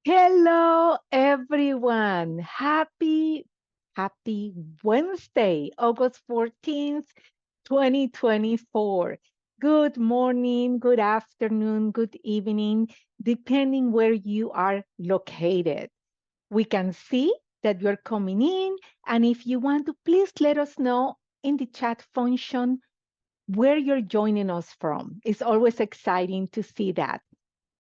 Hello, everyone. Happy Wednesday, August 14th, 2024. Good morning, good afternoon, good evening, depending where you are located. We can see that you're coming in, and if you want to, please let us know in the chat function where you're joining us from. It's always exciting to see that.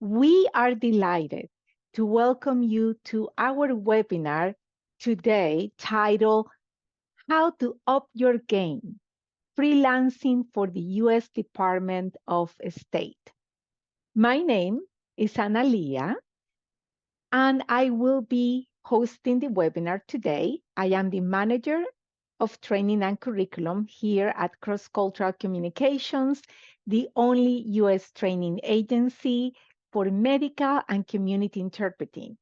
We are delighted to welcome you to our webinar today titled How to Up Your Game, Freelancing for the U.S. Department of State. My name is Analia, and I will be hosting the webinar today. I am the manager of training and curriculum here at Cross Cultural Communications, the only U.S. training agency for medical and community interpreting,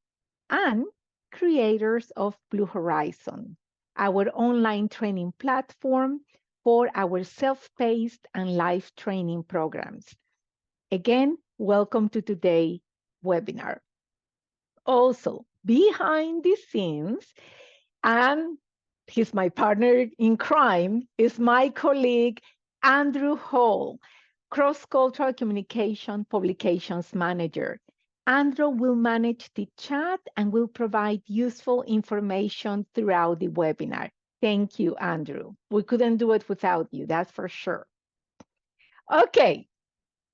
and creators of Blue Horizon, our online training platform for our self-paced and live training programs. Again, welcome to today's webinar. Also, behind the scenes, and he's my partner in crime, is my colleague, Andrew Hall, Cross-Cultural Communication Publications Manager. Andrew will manage the chat and will provide useful information throughout the webinar. Thank you, Andrew. We couldn't do it without you, that's for sure. Okay,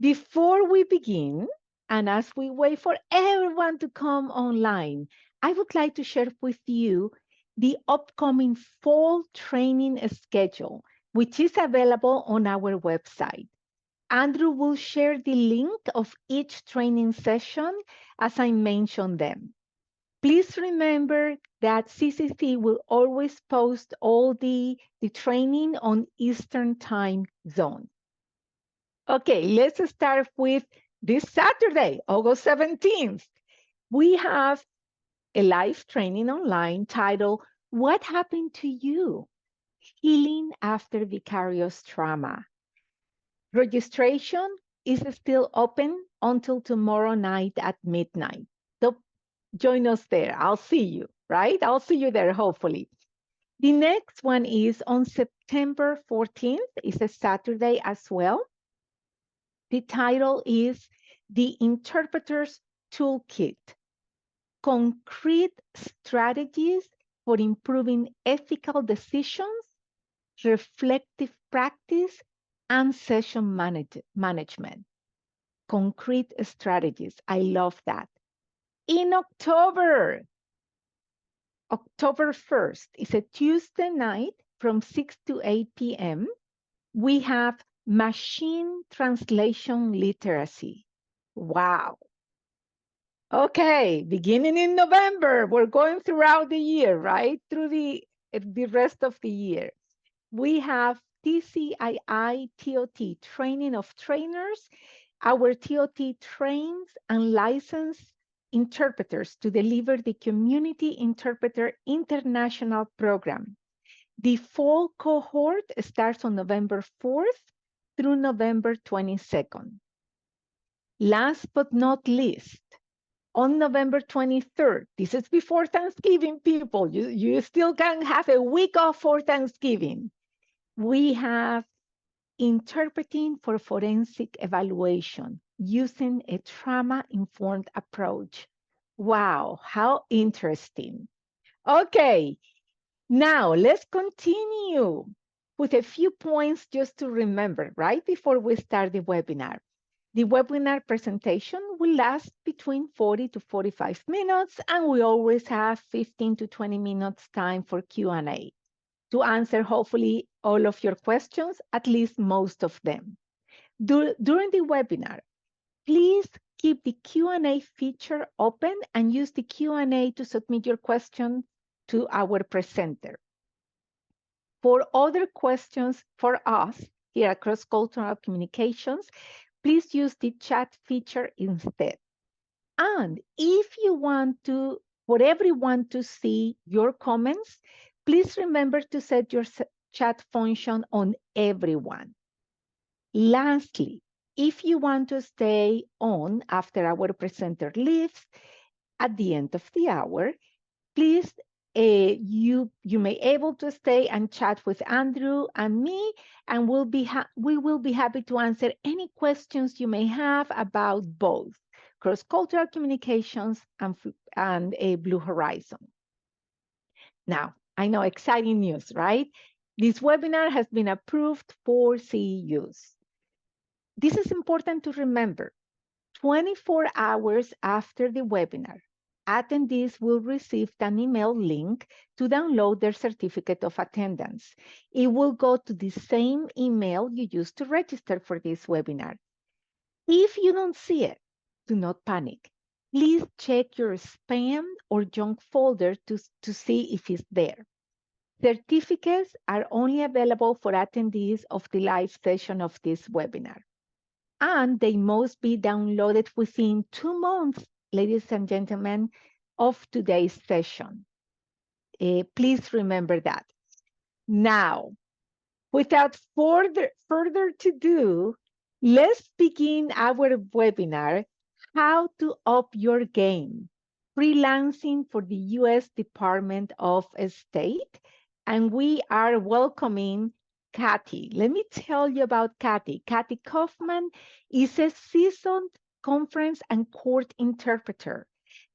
before we begin, and as we wait for everyone to come online, I would like to share with you the upcoming fall training schedule, which is available on our website. Andrew will share the link of each training session as I mentioned them. Please remember that CCC will always post all the training on Eastern time zone. Okay, let's start with this Saturday, August 17th. We have a live training online titled, What Happened to You? Healing After Vicarious Trauma. Registration is still open until tomorrow night at midnight. So join us there. I'll see you, right? I'll see you there, hopefully. The next one is on September 14th. It's a Saturday as well. The title is The Interpreter's Toolkit, Concrete Strategies for Improving Ethical Decisions, Reflective Practice, and Session Management. Concrete strategies. I love that. In October 1st, it's a Tuesday night from 6 to 8 p.m. We have Machine Translation Literacy. Wow. Okay, beginning in November, we're going throughout the year, right? Through the rest of the year. We have TCII TOT, Training of Trainers. Our TOT trains and license interpreters to deliver the Community Interpreter International Program. The fall cohort starts on November 4th through November 22nd. Last but not least, on November 23rd, this is before Thanksgiving, people, you still can have a week off for Thanksgiving. We have Interpreting for Forensic Evaluation using a trauma-informed approach. Wow, how interesting. Okay, now let's continue with a few points just to remember right before we start the webinar. The webinar presentation will last between 40 to 45 minutes, and we always have 15 to 20 minutes time for Q&A to answer hopefully all of your questions, at least most of them. During the webinar, please keep the Q&A feature open and use the Q&A to submit your question to our presenter. For other questions for us here at Cross Cultural Communications, please use the chat feature instead. And if you want to, for everyone to see your comments, please remember to set your chat function on everyone. Lastly, if you want to stay on after our presenter leaves, At the end of the hour, please, you may able to stay and chat with Andrew and me, and we will be happy to answer any questions you may have about both cross-cultural communications and a Blue Horizon. Now, I know exciting news, right? This webinar has been approved for CEUs. This is important to remember. 24 hours after the webinar, attendees will receive an email link to download their certificate of attendance. It will go to the same email you used to register for this webinar. If you don't see it, do not panic. Please check your spam or junk folder to see if it's there. Certificates are only available for attendees of the live session of this webinar, and they must be downloaded within 2 months, ladies and gentlemen, of today's session. Please remember that. Now, without further to do, let's begin our webinar, How to Up Your Game, Freelancing for the U.S. Department of State. And we are welcoming Katty. Let me tell you about Katty. Katty Kauffman is a seasoned conference and court interpreter,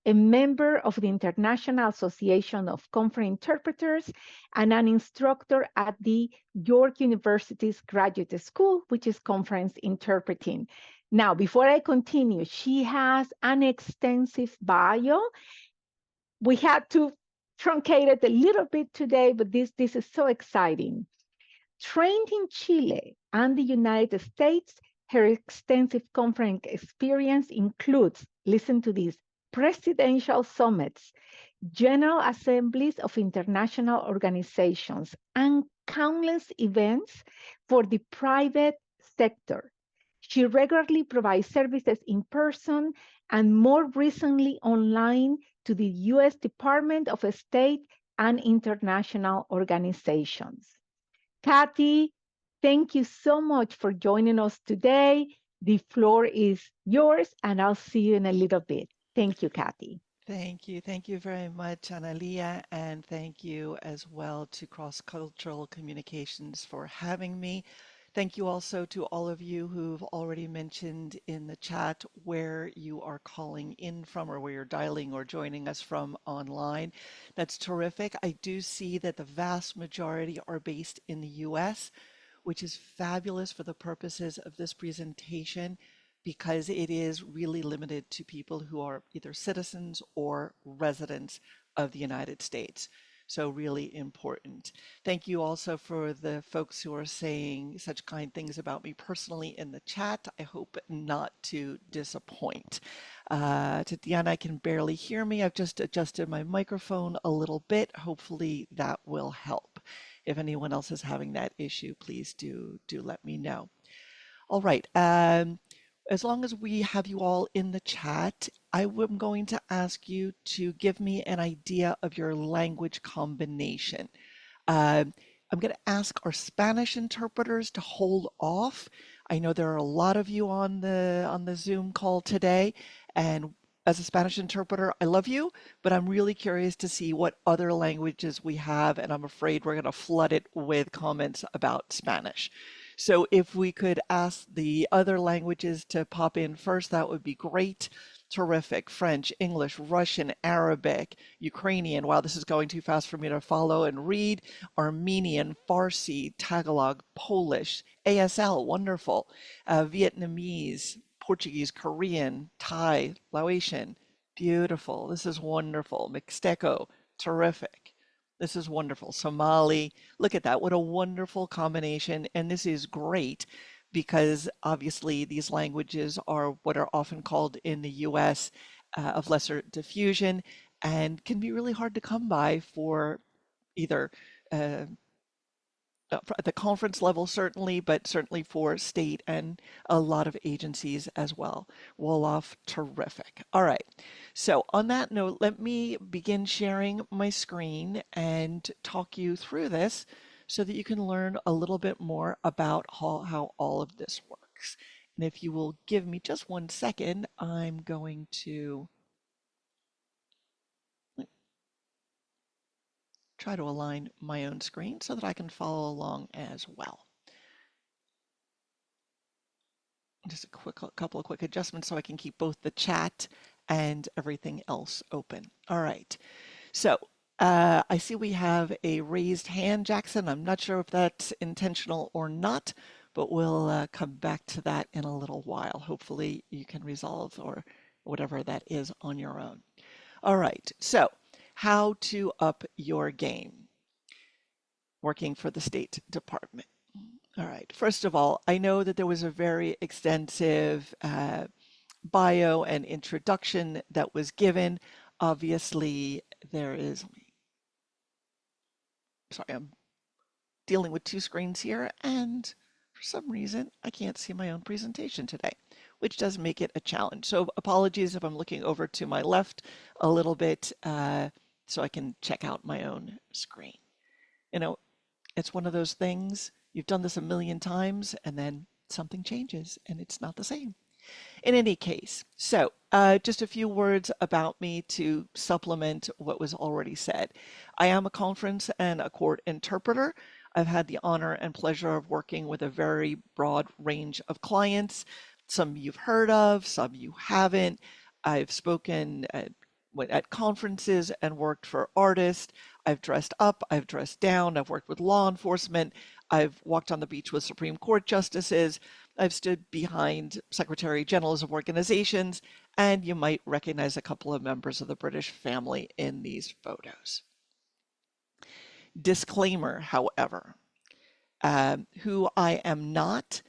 a member of the International Association of Conference Interpreters, and an instructor at the York University's Graduate School, which is conference interpreting. Now, before I continue, she has an extensive bio. We had to truncate it a little bit today, but this is so exciting. Trained in Chile and the United States, her extensive conference experience includes, listen to this, presidential summits, general assemblies of international organizations, and countless events for the private sector. She regularly provides services in person and more recently online to the U.S. Department of State and international organizations. Katty, thank you so much for joining us today. The floor is yours, and I'll see you in a little bit. Thank you, Katty. Thank you. Thank you very much, Analia, and thank you as well to Cross Cultural Communications for having me. Thank you also to all of you who've already mentioned in the chat where you are calling in from or where you're dialing or joining us from online. That's terrific. I do see that the vast majority are based in the US, which is fabulous for the purposes of this presentation because it is really limited to people who are either citizens or residents of the United States. So really important. Thank you also for the folks who are saying such kind things about me personally in the chat. I hope not to disappoint. Tatiana can barely hear me. I've just adjusted my microphone a little bit. Hopefully that will help. If anyone else is having that issue, please do let me know. All right. As long as we have you all in the chat, I am going to ask you to give me an idea of your language combination. I'm going to ask our Spanish interpreters to hold off. I know there are a lot of you on the Zoom call today, and as a Spanish interpreter, I love you, but I'm really curious to see what other languages we have, and I'm afraid we're going to flood it with comments about Spanish. So if we could ask the other languages to pop in first, that would be great. Terrific. French, English, Russian, Arabic, Ukrainian. Wow, this is going too fast for me to follow and read. Armenian, Farsi, Tagalog, Polish, ASL, wonderful. Vietnamese, Portuguese, Korean, Thai, Laotian, beautiful. This is wonderful. Mixteco, terrific. This is wonderful. Somali, look at that. What a wonderful combination. And this is great because obviously these languages are what are often called in the US of lesser diffusion and can be really hard to come by for either at the conference level, certainly, but certainly for state and a lot of agencies as well. Wolof, terrific. All right. So on that note, let me begin sharing my screen and talk you through this so that you can learn a little bit more about how all of this works. And if you will give me just 1 second, I'm going to try to align my own screen so that I can follow along as well. Just a couple of quick adjustments so I can keep both the chat and everything else open. All right. So I see we have a raised hand, Jackson. I'm not sure if that's intentional or not, but we'll come back to that in a little while. Hopefully you can resolve or whatever that is on your own. All right. So how to up your game working for the State Department. All right. First of all, I know that there was a very extensive bio and introduction that was given. Obviously, there is, sorry, I'm dealing with two screens here, and for some reason, I can't see my own presentation today, which does make it a challenge. So apologies if I'm looking over to my left a little bit so I can check out my own screen. You know, it's one of those things, you've done this a million times, and then something changes, and it's not the same. In any case, so just a few words about me to supplement what was already said. I am a conference and a court interpreter. I've had the honor and pleasure of working with a very broad range of clients. Some you've heard of, some you haven't. I've spoken at conferences and worked for artists. I've dressed up, I've dressed down, I've worked with law enforcement, I've walked on the beach with Supreme Court justices, I've stood behind Secretary Generals of organizations, and you might recognize a couple of members of the British family in these photos. Disclaimer, however, who I am not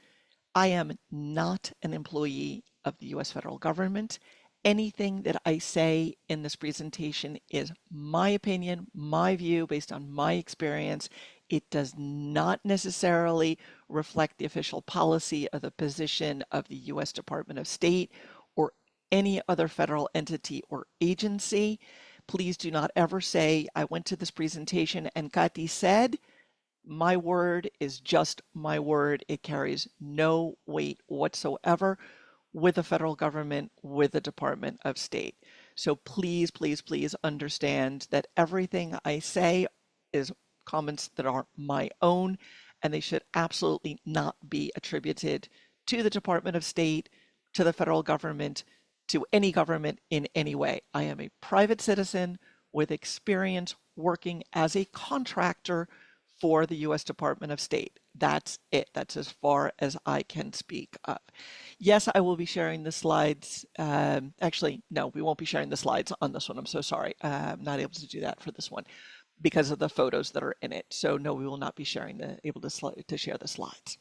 an employee of the US federal government. Anything that I say in this presentation is my opinion, my view based on my experience. It does not necessarily reflect the official policy of the position of the US Department of State or any other federal entity or agency. Please do not ever say, I went to this presentation and Katty said, my word is just my word. It carries no weight whatsoever with the federal government, with the Department of State. So please, please, please understand that everything I say is comments that are my own, and they should absolutely not be attributed to the Department of State, to the federal government, to any government in any way. I am a private citizen with experience working as a contractor for the US Department of State. That's it. That's as far as I can speak of. Yes, I will be sharing the slides. Actually, no, we won't be sharing the slides on this one. I'm so sorry. I'm not able to do that for this one because of the photos that are in it. So no, we will not be able to share the slides.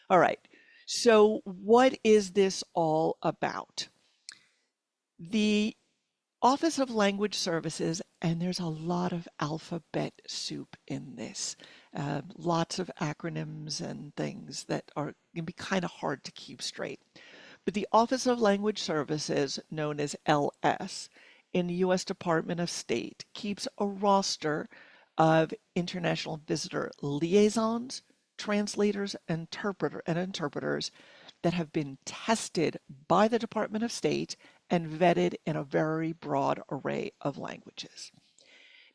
All right. So what is this all about? The Office of Language Services, and there's a lot of alphabet soup in this. Lots of acronyms and things that can be kind of hard to keep straight. But the Office of Language Services, known as LS, in the U.S. Department of State, keeps a roster of international visitor liaisons, translators, and interpreters that have been tested by the Department of State and vetted in a very broad array of languages.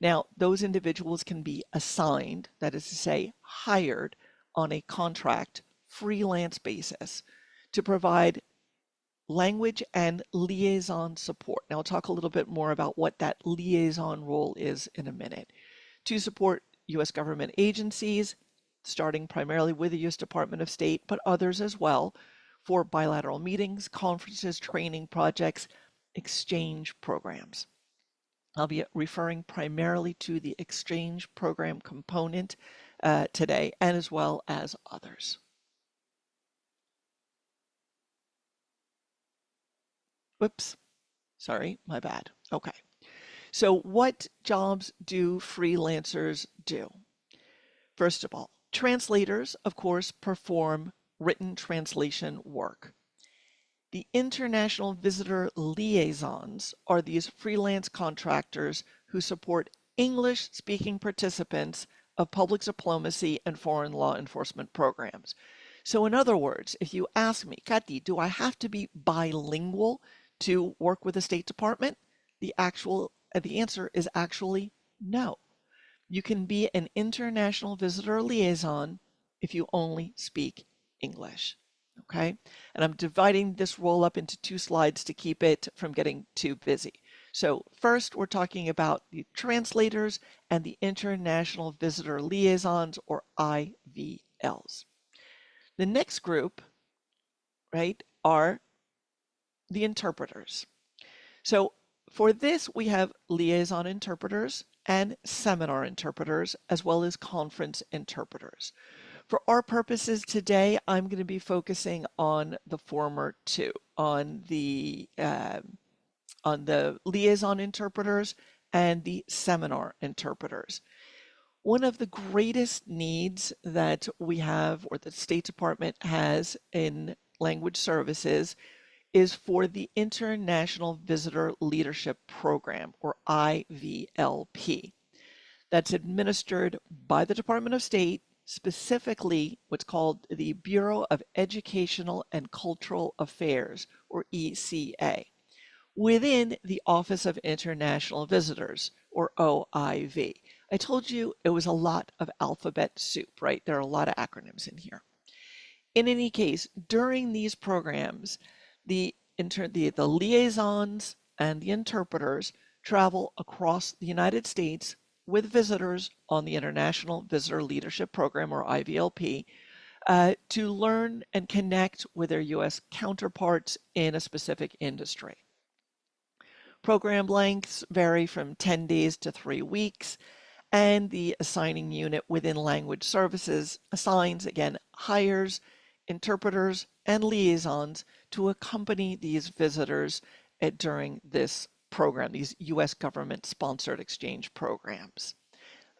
Now, those individuals can be assigned, that is to say, hired on a contract freelance basis to provide language and liaison support. Now, I'll talk a little bit more about what that liaison role is in a minute. To support U.S. government agencies, starting primarily with the U.S. Department of State, but others as well, for bilateral meetings, conferences, training projects, exchange programs. I'll be referring primarily to the exchange program component today, and as well as others. Whoops, sorry, my bad. Okay, so what jobs do freelancers do? First of all, translators, of course, perform written translation work. The international visitor liaisons are these freelance contractors who support English-speaking participants of public diplomacy and foreign law enforcement programs. So in other words, if you ask me, Katty, do I have to be bilingual to work with the State Department? The answer is actually no. You can be an international visitor liaison if you only speak English. Okay, and I'm dividing this role up into two slides to keep it from getting too busy. So first, we're talking about the translators and the international visitor liaisons, or IVLs. The next group, right, are the interpreters. So for this, we have liaison interpreters and seminar interpreters, as well as conference interpreters. For our purposes today, I'm going to be focusing on the former two, on the liaison interpreters and the seminar interpreters. One of the greatest needs that we have, or the State Department has in language services, is for the International Visitor Leadership Program, or IVLP. That's administered by the Department of State, specifically what's called the Bureau of Educational and Cultural Affairs, or ECA, within the Office of International Visitors, or OIV. I told you it was a lot of alphabet soup, right? There are a lot of acronyms in here. In any case, during these programs, the liaisons and the interpreters travel across the United States with visitors on the International Visitor Leadership Program, or IVLP, to learn and connect with their U.S. counterparts in a specific industry. Program lengths vary from 10 days to 3 weeks, and the assigning unit within language services assigns, again, hires, interpreters, and liaisons to accompany these visitors during this program, these U.S. government-sponsored exchange programs.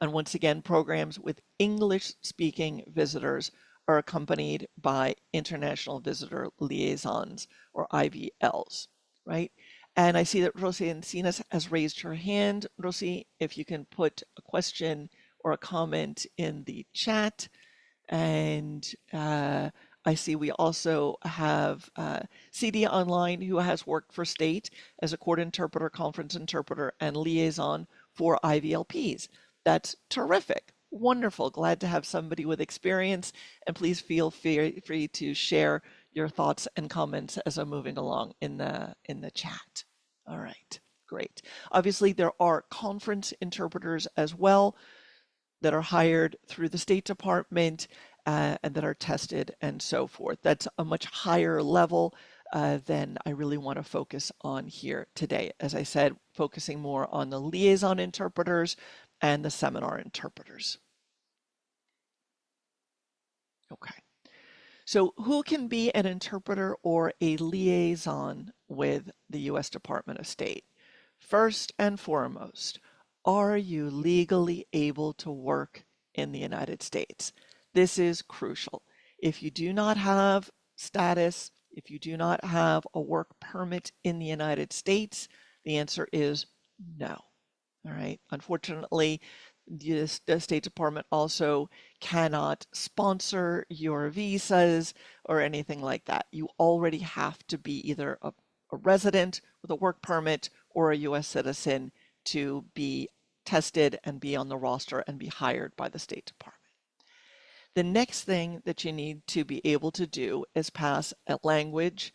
And once again, programs with English-speaking visitors are accompanied by international visitor liaisons, or IVLs, right? And I see that Rosie Encinas has raised her hand. Rosie, if you can put a question or a comment in the chat. And I see we also have CD Online, who has worked for State as a court interpreter, conference interpreter, and liaison for IVLPs. That's terrific. Wonderful. Glad to have somebody with experience. And please feel free to share your thoughts and comments as I'm moving along in the chat. All right, great. Obviously, there are conference interpreters as well that are hired through the State Department and that are tested and so forth. That's a much higher level than I really want to focus on here today. As I said, focusing more on the liaison interpreters and the seminar interpreters. Okay. So who can be an interpreter or a liaison with the U.S. Department of State? First and foremost, are you legally able to work in the United States? This is crucial. If you do not have status, if you do not have a work permit in the United States, the answer is no. All right. Unfortunately, the State Department also cannot sponsor your visas or anything like that. You already have to be either a resident with a work permit or a U.S. citizen to be tested and be on the roster and be hired by the State Department. The next thing that you need to be able to do is pass a language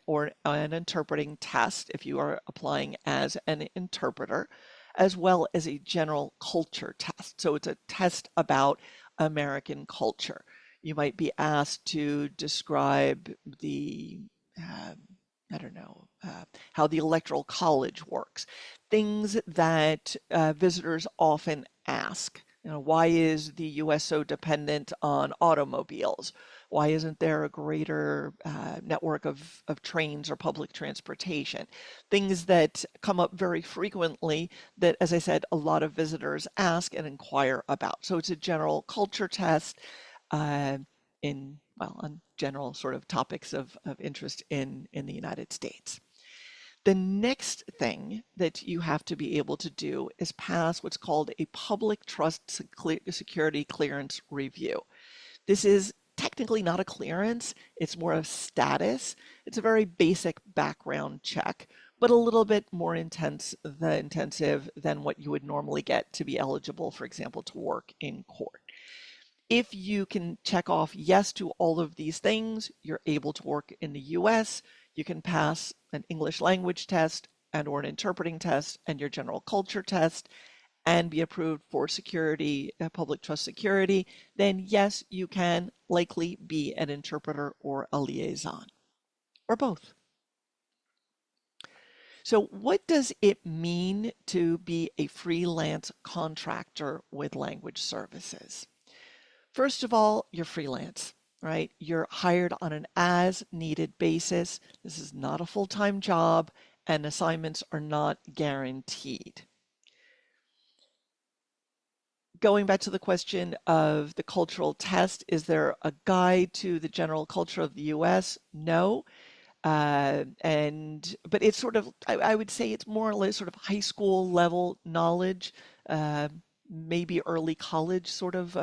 or an interpreting test if you are applying as an interpreter, as well as a general culture test. So it's a test about American culture. You might be asked to describe the I don't know, how the Electoral College works, things that visitors often ask. You know, why is the U.S. so dependent on automobiles? Why isn't there a greater network of trains or public transportation? Things that come up very frequently that, as I said, a lot of visitors ask and inquire about. So it's a general culture test uh, on general sort of topics of interest in the United States. The next thing that you have to be able to do is pass what's called a public trust security clearance review. This is technically not a clearance, it's more of status. It's a very basic background check but a little bit more intensive than what you would normally get to be eligible, for example, to work in court. If you can check off yes to all of these things, you're able to work in the US. You can pass an English language test and or an interpreting test and your general culture test and be approved for security, public trust security, then yes, you can likely be an interpreter or a liaison, or both. So what does it mean to be a freelance contractor with language services? First of all, you're freelance, right? You're hired on an as needed basis. This is not a full-time job, and assignments are not guaranteed. Going back to the question of the cultural test, is there a guide to the general culture of the US? No. But it's sort of, I would say it's more or less sort of high school level knowledge, uh, maybe early college sort of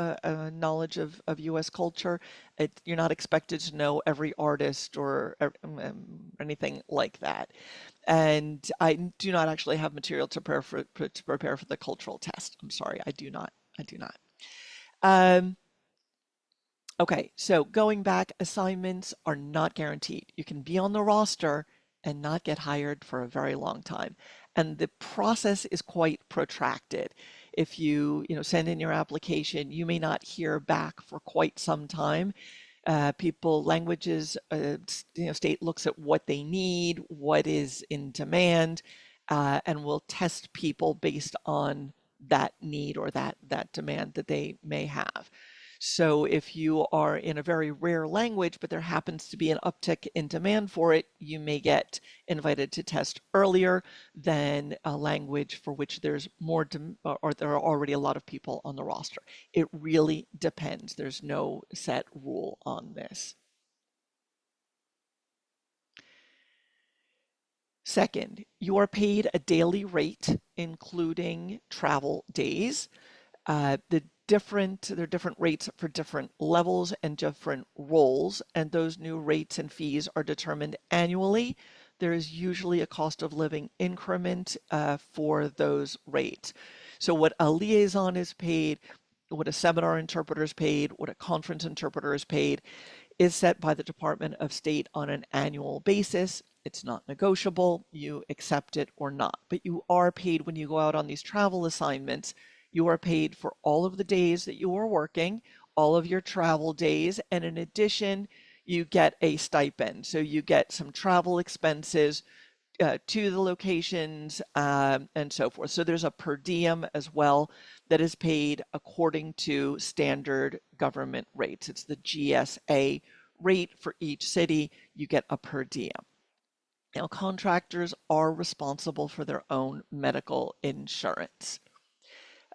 knowledge of US culture. You're not expected to know every artist or anything like that. And I do not actually have material to prepare for the cultural test. I'm sorry, I do not. I do not. Um, Okay, so going back, assignments are not guaranteed. You can be on the roster and not get hired for a very long time. And the process is quite protracted. If you send in your application, you may not hear back for quite some time. Languages, state looks at what they need, what is in demand, and will test people based on that need or that demand that they may have. So if you are in a very rare language, but there happens to be an uptick in demand for it, you may get invited to test earlier than a language for which there's more, or there are already a lot of people on the roster. It really depends. There's no set rule on this. Second, you are paid a daily rate, including travel days. There are different rates for different levels and different roles, and those new rates and fees are determined annually. There is usually a cost of living increment for those rates. So what a liaison is paid, what a seminar interpreter is paid, what a conference interpreter is paid, is set by the Department of State on an annual basis. It's not negotiable. You accept it or not. But you are paid when you go out on these travel assignments. You are paid for all of the days that you are working, all of your travel days, and in addition, you get a stipend. So you get some travel expenses to the locations and so forth. So there's a per diem as well that is paid according to standard government rates. It's the GSA rate for each city. You get a per diem. Now, contractors are responsible for their own medical insurance.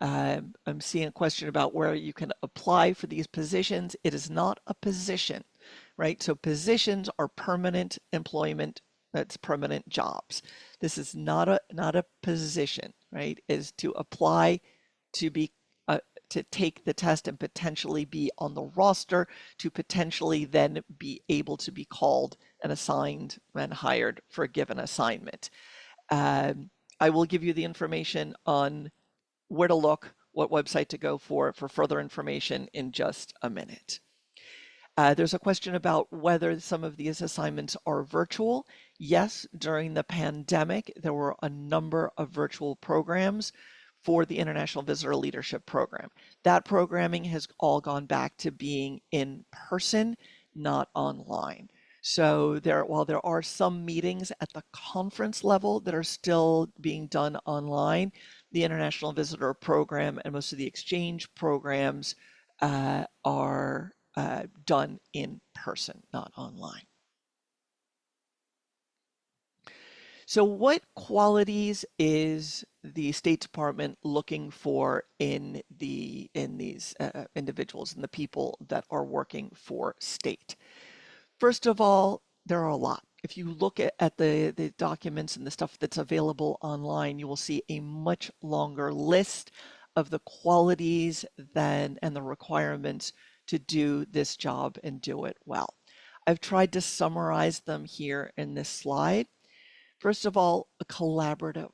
I'm seeing a question about where you can apply for these positions. It is not a position, right? So positions are permanent employment. That's permanent jobs. This is not a position, right? Is to apply to be to take the test and potentially be on the roster to potentially then be able to be called and assigned and hired for a given assignment. I will give you the information on where to look, what website to go for further information in just a minute. There's a question about whether some of these assignments are virtual. Yes, during the pandemic, there were a number of virtual programs for the International Visitor Leadership Program. That programming has all gone back to being in person, not online. So while there are some meetings at the conference level that are still being done online, the International Visitor Program and most of the exchange programs are done in person, not online. So what qualities is the State Department looking for in these individuals and the people that are working for state? First of all, there are a lot. If you look at the documents and the stuff that's available online, you will see a much longer list of the qualities and the requirements to do this job and do it well. I've tried to summarize them here in this slide. First of all, a collaborative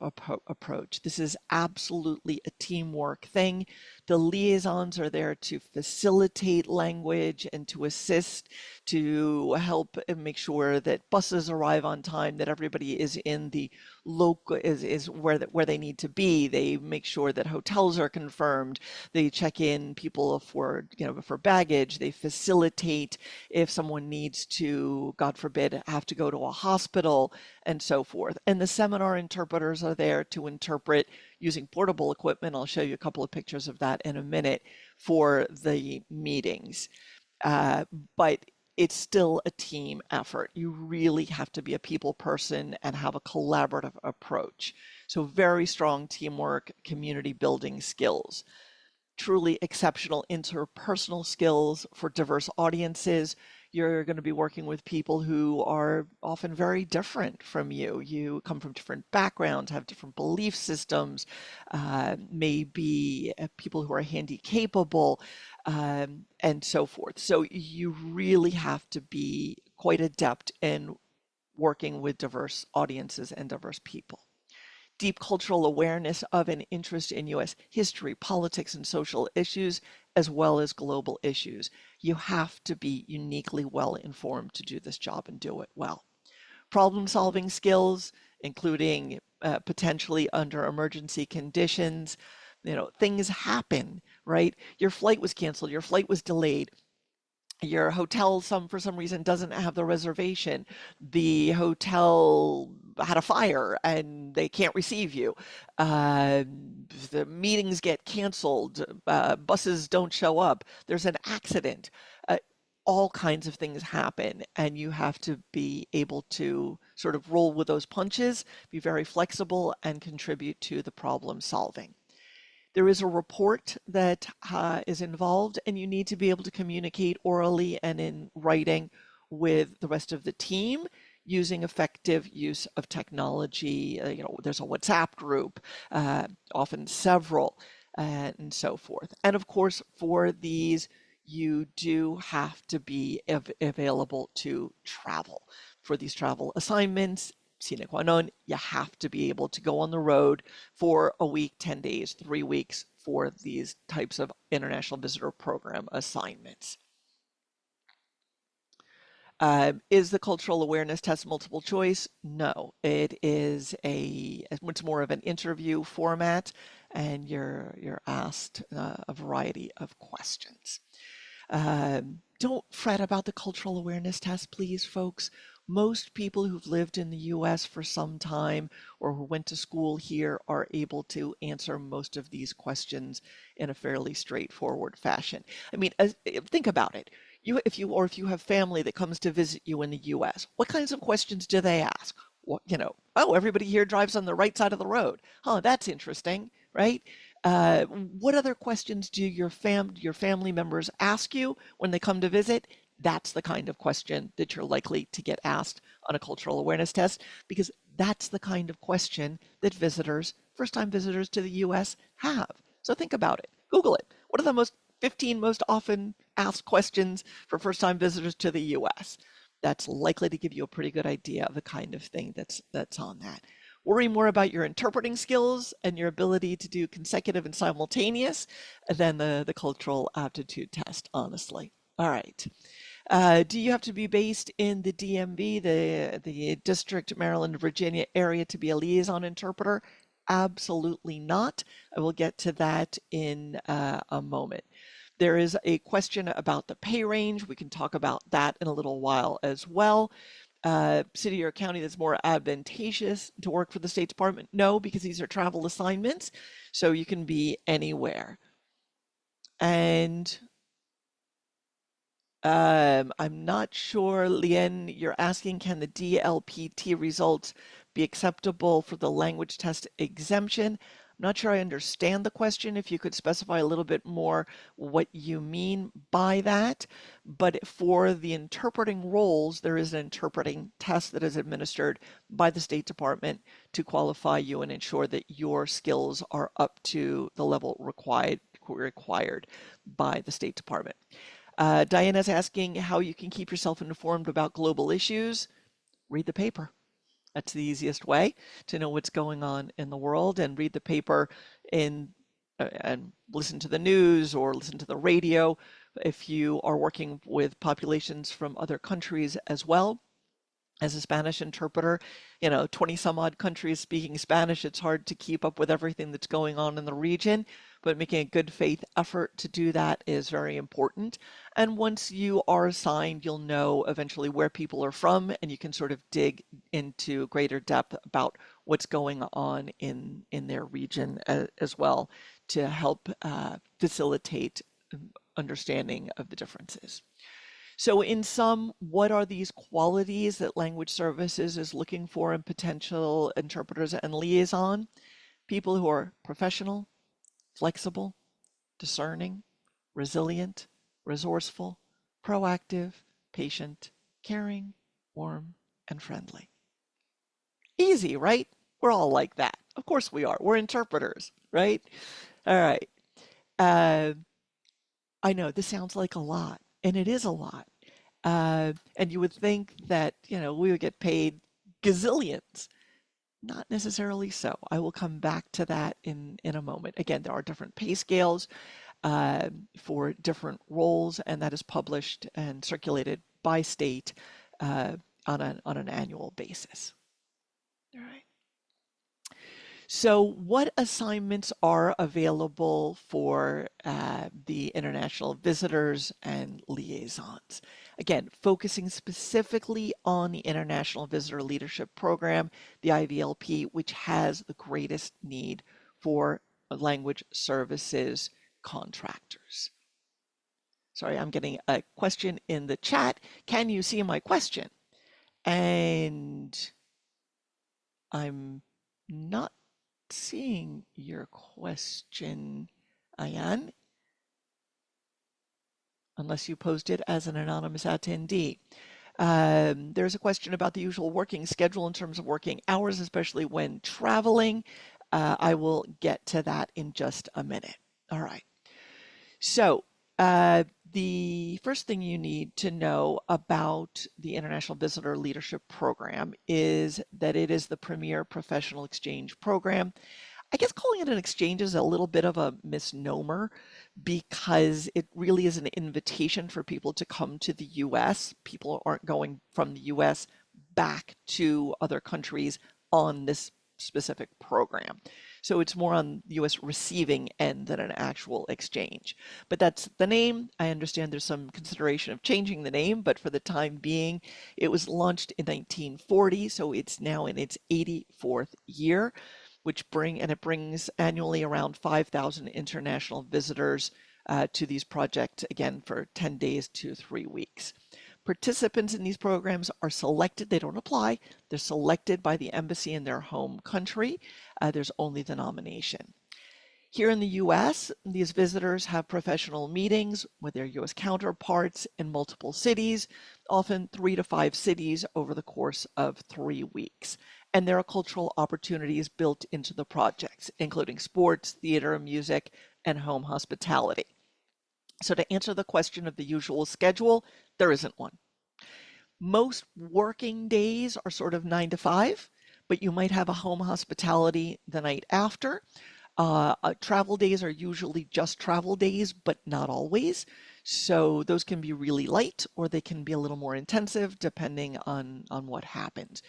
approach. This is absolutely a teamwork thing. The liaisons are there to facilitate language and to assist, to help and make sure that buses arrive on time, that everybody is in the local is where they need to be. They make sure that hotels are confirmed. They check in people for for baggage. They facilitate if someone needs to, God forbid, have to go to a hospital and so forth. And the seminar interpreters are there to interpret using portable equipment. I'll show you a couple of pictures of that in a minute for the meetings. Uh, but it's still a team effort. You really have to be a people person and have a collaborative approach. So very strong teamwork, community building skills, truly exceptional interpersonal skills for diverse audiences. You're going to be working with people who are often very different from you. You come from different backgrounds, have different belief systems, maybe people who are handy capable, and so forth. So you really have to be quite adept in working with diverse audiences and diverse people. Deep cultural awareness of and interest in U.S. history, politics, and social issues, as well as global issues. You have to be uniquely well informed to do this job and do it well. Problem solving skills, including potentially under emergency conditions. Things happen, right? Your flight was canceled, your flight was delayed, your hotel for some reason doesn't have the reservation, the hotel had a fire and they can't receive you, uh, the meetings get canceled, buses don't show up, there's an accident, all kinds of things happen, and you have to be able to sort of roll with those punches, be very flexible, and contribute to the problem solving. There is a report that is involved, and you need to be able to communicate orally and in writing with the rest of the team using effective use of technology. There's a WhatsApp group, often several, and so forth. And of course, for these, you do have to be available to travel. For these travel assignments, sine qua non, you have to be able to go on the road for a week, 10 days, 3 weeks for these types of international visitor program assignments. Is the cultural awareness test multiple choice? No, it's more of an interview format, and you're asked a variety of questions. Don't fret about the cultural awareness test, please, folks. Most people who've lived in the US for some time or who went to school here are able to answer most of these questions in a fairly straightforward fashion. I mean, think about it. If you have family that comes to visit you in the US, what kinds of questions do they ask? Oh, everybody here drives on the right side of the road. Oh, that's interesting, right? What other questions do your family members ask you when they come to visit? That's the kind of question that you're likely to get asked on a cultural awareness test, because that's the kind of question that first-time visitors to the US have. So think about it. Google it. What are the 15 most often asked questions for first-time visitors to the US? That's likely to give you a pretty good idea of the kind of thing that's on that. Worry more about your interpreting skills and your ability to do consecutive and simultaneous than the cultural aptitude test, honestly. All right. Do you have to be based in the DMV, the District, Maryland, Virginia area to be a liaison interpreter? Absolutely not. I will get to that in a moment. There is a question about the pay range. We can talk about that in a little while as well. City or county that's more advantageous to work for the State Department? No, because these are travel assignments, so you can be anywhere. And I'm not sure, Lien, you're asking, can the DLPT results be acceptable for the language test exemption? I'm not sure I understand the question. If you could specify a little bit more what you mean by that. But for the interpreting roles, there is an interpreting test that is administered by the State Department to qualify you and ensure that your skills are up to the level required by the State Department. Diana's asking how you can keep yourself informed about global issues. Read the paper. That's the easiest way to know what's going on in the world, and read the paper in and listen to the news or listen to the radio if you are working with populations from other countries as well. As a Spanish interpreter, 20 some odd countries speaking Spanish, it's hard to keep up with everything that's going on in the region, but making a good faith effort to do that is very important. And once you are assigned, you'll know eventually where people are from, and you can sort of dig into greater depth about what's going on in their region as well, to help facilitate understanding of the differences. So in sum, what are these qualities that language services is looking for in potential interpreters and liaison? People who are professional, flexible, discerning, resilient, resourceful, proactive, patient, caring, warm, and friendly. Easy, right? We're all like that. Of course we are. We're interpreters, right? All right. Uh, I know this sounds like a lot, and it is a lot. And you would think that, we would get paid gazillions. Not necessarily so. I will come back to that in a moment. Again, there are different pay scales for different roles, and that is published and circulated by state on an annual basis. All right. So what assignments are available for the international visitors and liaisons? Again, focusing specifically on the International Visitor Leadership Program, the IVLP, which has the greatest need for language services contractors. Sorry, I'm getting a question in the chat. Can you see my question? And I'm not seeing your question, Ayan, unless you posed it as an anonymous attendee. There's a question about the usual working schedule in terms of working hours, especially when traveling. I will get to that in just a minute. All right. So, the first thing you need to know about the International Visitor Leadership Program is that it is the premier professional exchange program. I guess calling it an exchange is a little bit of a misnomer because it really is an invitation for people to come to the US. People aren't going from the US back to other countries on this specific program. So it's more on the US receiving end than an actual exchange. But that's the name. I understand there's some consideration of changing the name, but for the time being, it was launched in 1940, so it's now in its 84th year, it brings annually around 5,000 international visitors to these projects, again, for 10 days to 3 weeks. Participants in these programs are selected, they don't apply, they're selected by the embassy in their home country. There's only the nomination. Here in the US, these visitors have professional meetings with their US counterparts in multiple cities, often 3 to 5 cities over the course of 3 weeks. And there are cultural opportunities built into the projects, including sports, theater, music, and home hospitality. So to answer the question of the usual schedule, there isn't one. Most working days are sort of 9 to 5, but you might have a home hospitality the night after. Travel days are usually just travel days, but not always. So those can be really light or they can be a little more intensive depending on what happens.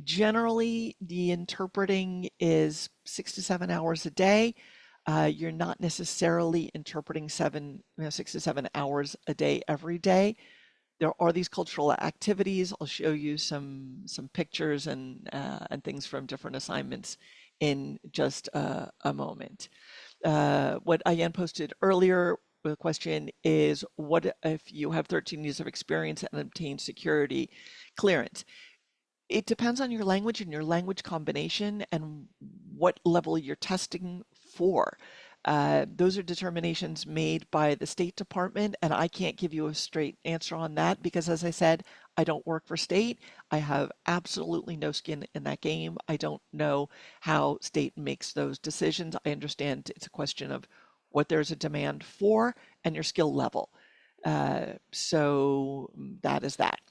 Generally, the interpreting is 6 to 7 hours a day. You're not necessarily interpreting 6 to 7 hours a day every day. There are these cultural activities. I'll show you some pictures and things from different assignments in just a moment. What Ayan posted earlier, the question is, what if you have 13 years of experience and obtained security clearance? It depends on your language and your language combination and what level you're testing for. Those are determinations made by the State Department, and I can't give you a straight answer on that because, as I said, I don't work for state. I have absolutely no skin in that game. I don't know how state makes those decisions. I understand it's a question of what there's a demand for and your skill level. So that is that.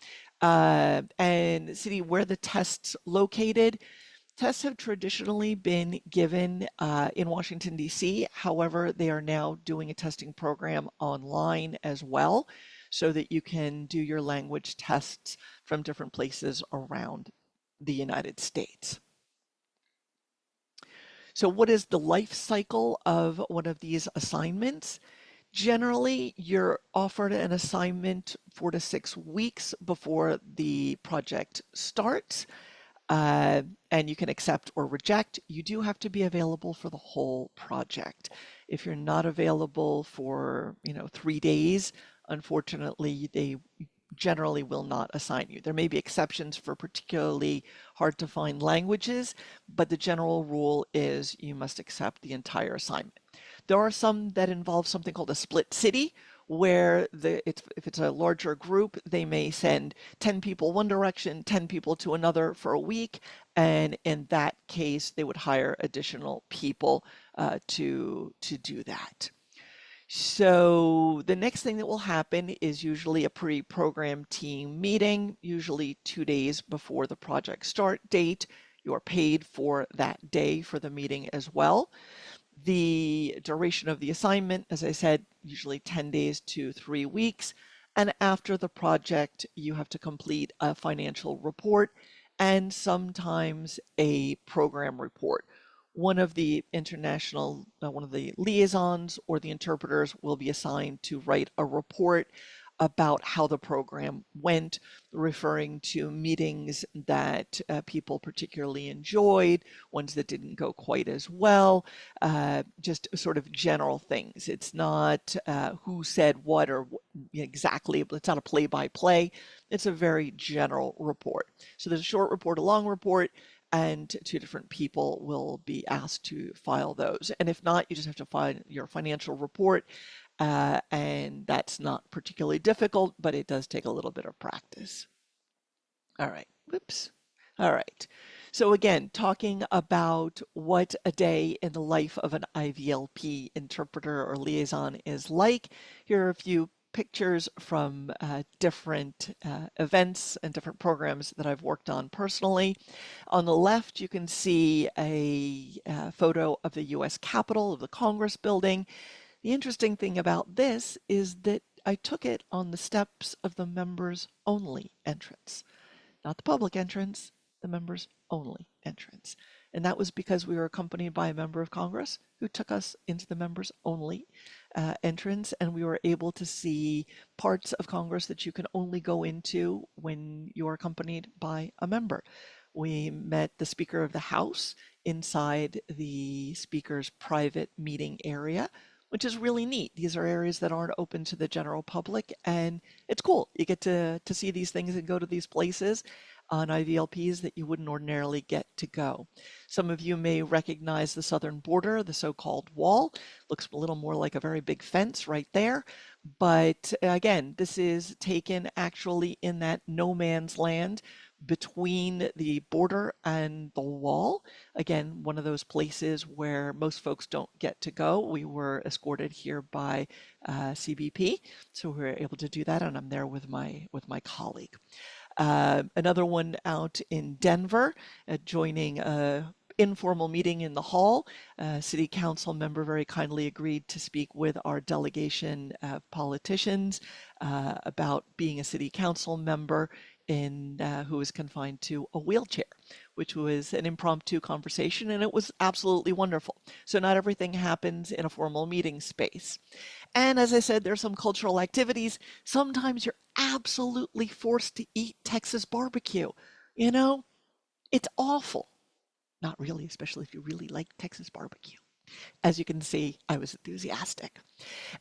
And city where the test's located. Tests have traditionally been given in Washington, D.C. However, they are now doing a testing program online as well so that you can do your language tests from different places around the United States. So, what is the life cycle of one of these assignments? Generally, you're offered an assignment 4 to 6 weeks before the project starts. uh, and you can accept or reject. You do have to be available for the whole project. If you're not available for, 3 days, unfortunately, they generally will not assign you. There may be exceptions for particularly hard to find languages, but the general rule is you must accept the entire assignment. There are some that involve something called a split city, where if it's a larger group, they may send 10 people one direction, 10 people to another for a week, and in that case, they would hire additional people to do that. So the next thing that will happen is usually a pre-programmed team meeting, usually 2 days before the project start date. You are paid for that day for the meeting as well. The duration of the assignment, as I said, usually 10 days to 3 weeks. And after the project, you have to complete a financial report and sometimes a program report. One of the liaisons or the interpreters will be assigned to write a report about how the program went, referring to meetings that people particularly enjoyed, ones that didn't go quite as well, just sort of general things. It's not who said what or exactly, it's not a play by play. It's a very general report. So there's a short report, a long report, and two different people will be asked to file those. And if not, you just have to file your financial report, and that's not particularly difficult, but it does take a little bit of practice. All right, whoops. All right. So again, talking about what a day in the life of an IVLP interpreter or liaison is like. Here are a few pictures from different events and different programs that I've worked on personally. On the left, you can see a photo of the US Capitol, of the Congress building. The interesting thing about this is that I took it on the steps of the members only entrance, not the public entrance, the members only entrance. And that was because we were accompanied by a member of Congress who took us into the members only entrance, and we were able to see parts of Congress that you can only go into when you're accompanied by a member. We met the Speaker of the House inside the Speaker's private meeting area, which is really neat. These are areas that aren't open to the general public, and it's cool. You get to see these things and go to these places on IVLPs that you wouldn't ordinarily get to go. Some of you may recognize the southern border, the so-called wall. Looks a little more like a very big fence right there. But again, this is taken actually in that no man's land between the border and the wall. Again, one of those places where most folks don't get to go. We were escorted here by CBP, so we were able to do that, and I'm there with my colleague. Another one out in Denver, joining a informal meeting in the hall. A city council member very kindly agreed to speak with our delegation of politicians about being a city council member who was confined to a wheelchair, which was an impromptu conversation, and it was absolutely wonderful. So not everything happens in a formal meeting space. And as I said, there's some cultural activities. Sometimes you're absolutely forced to eat Texas barbecue. You know, it's awful. Not really, especially if you really like Texas barbecue. As you can see, I was enthusiastic.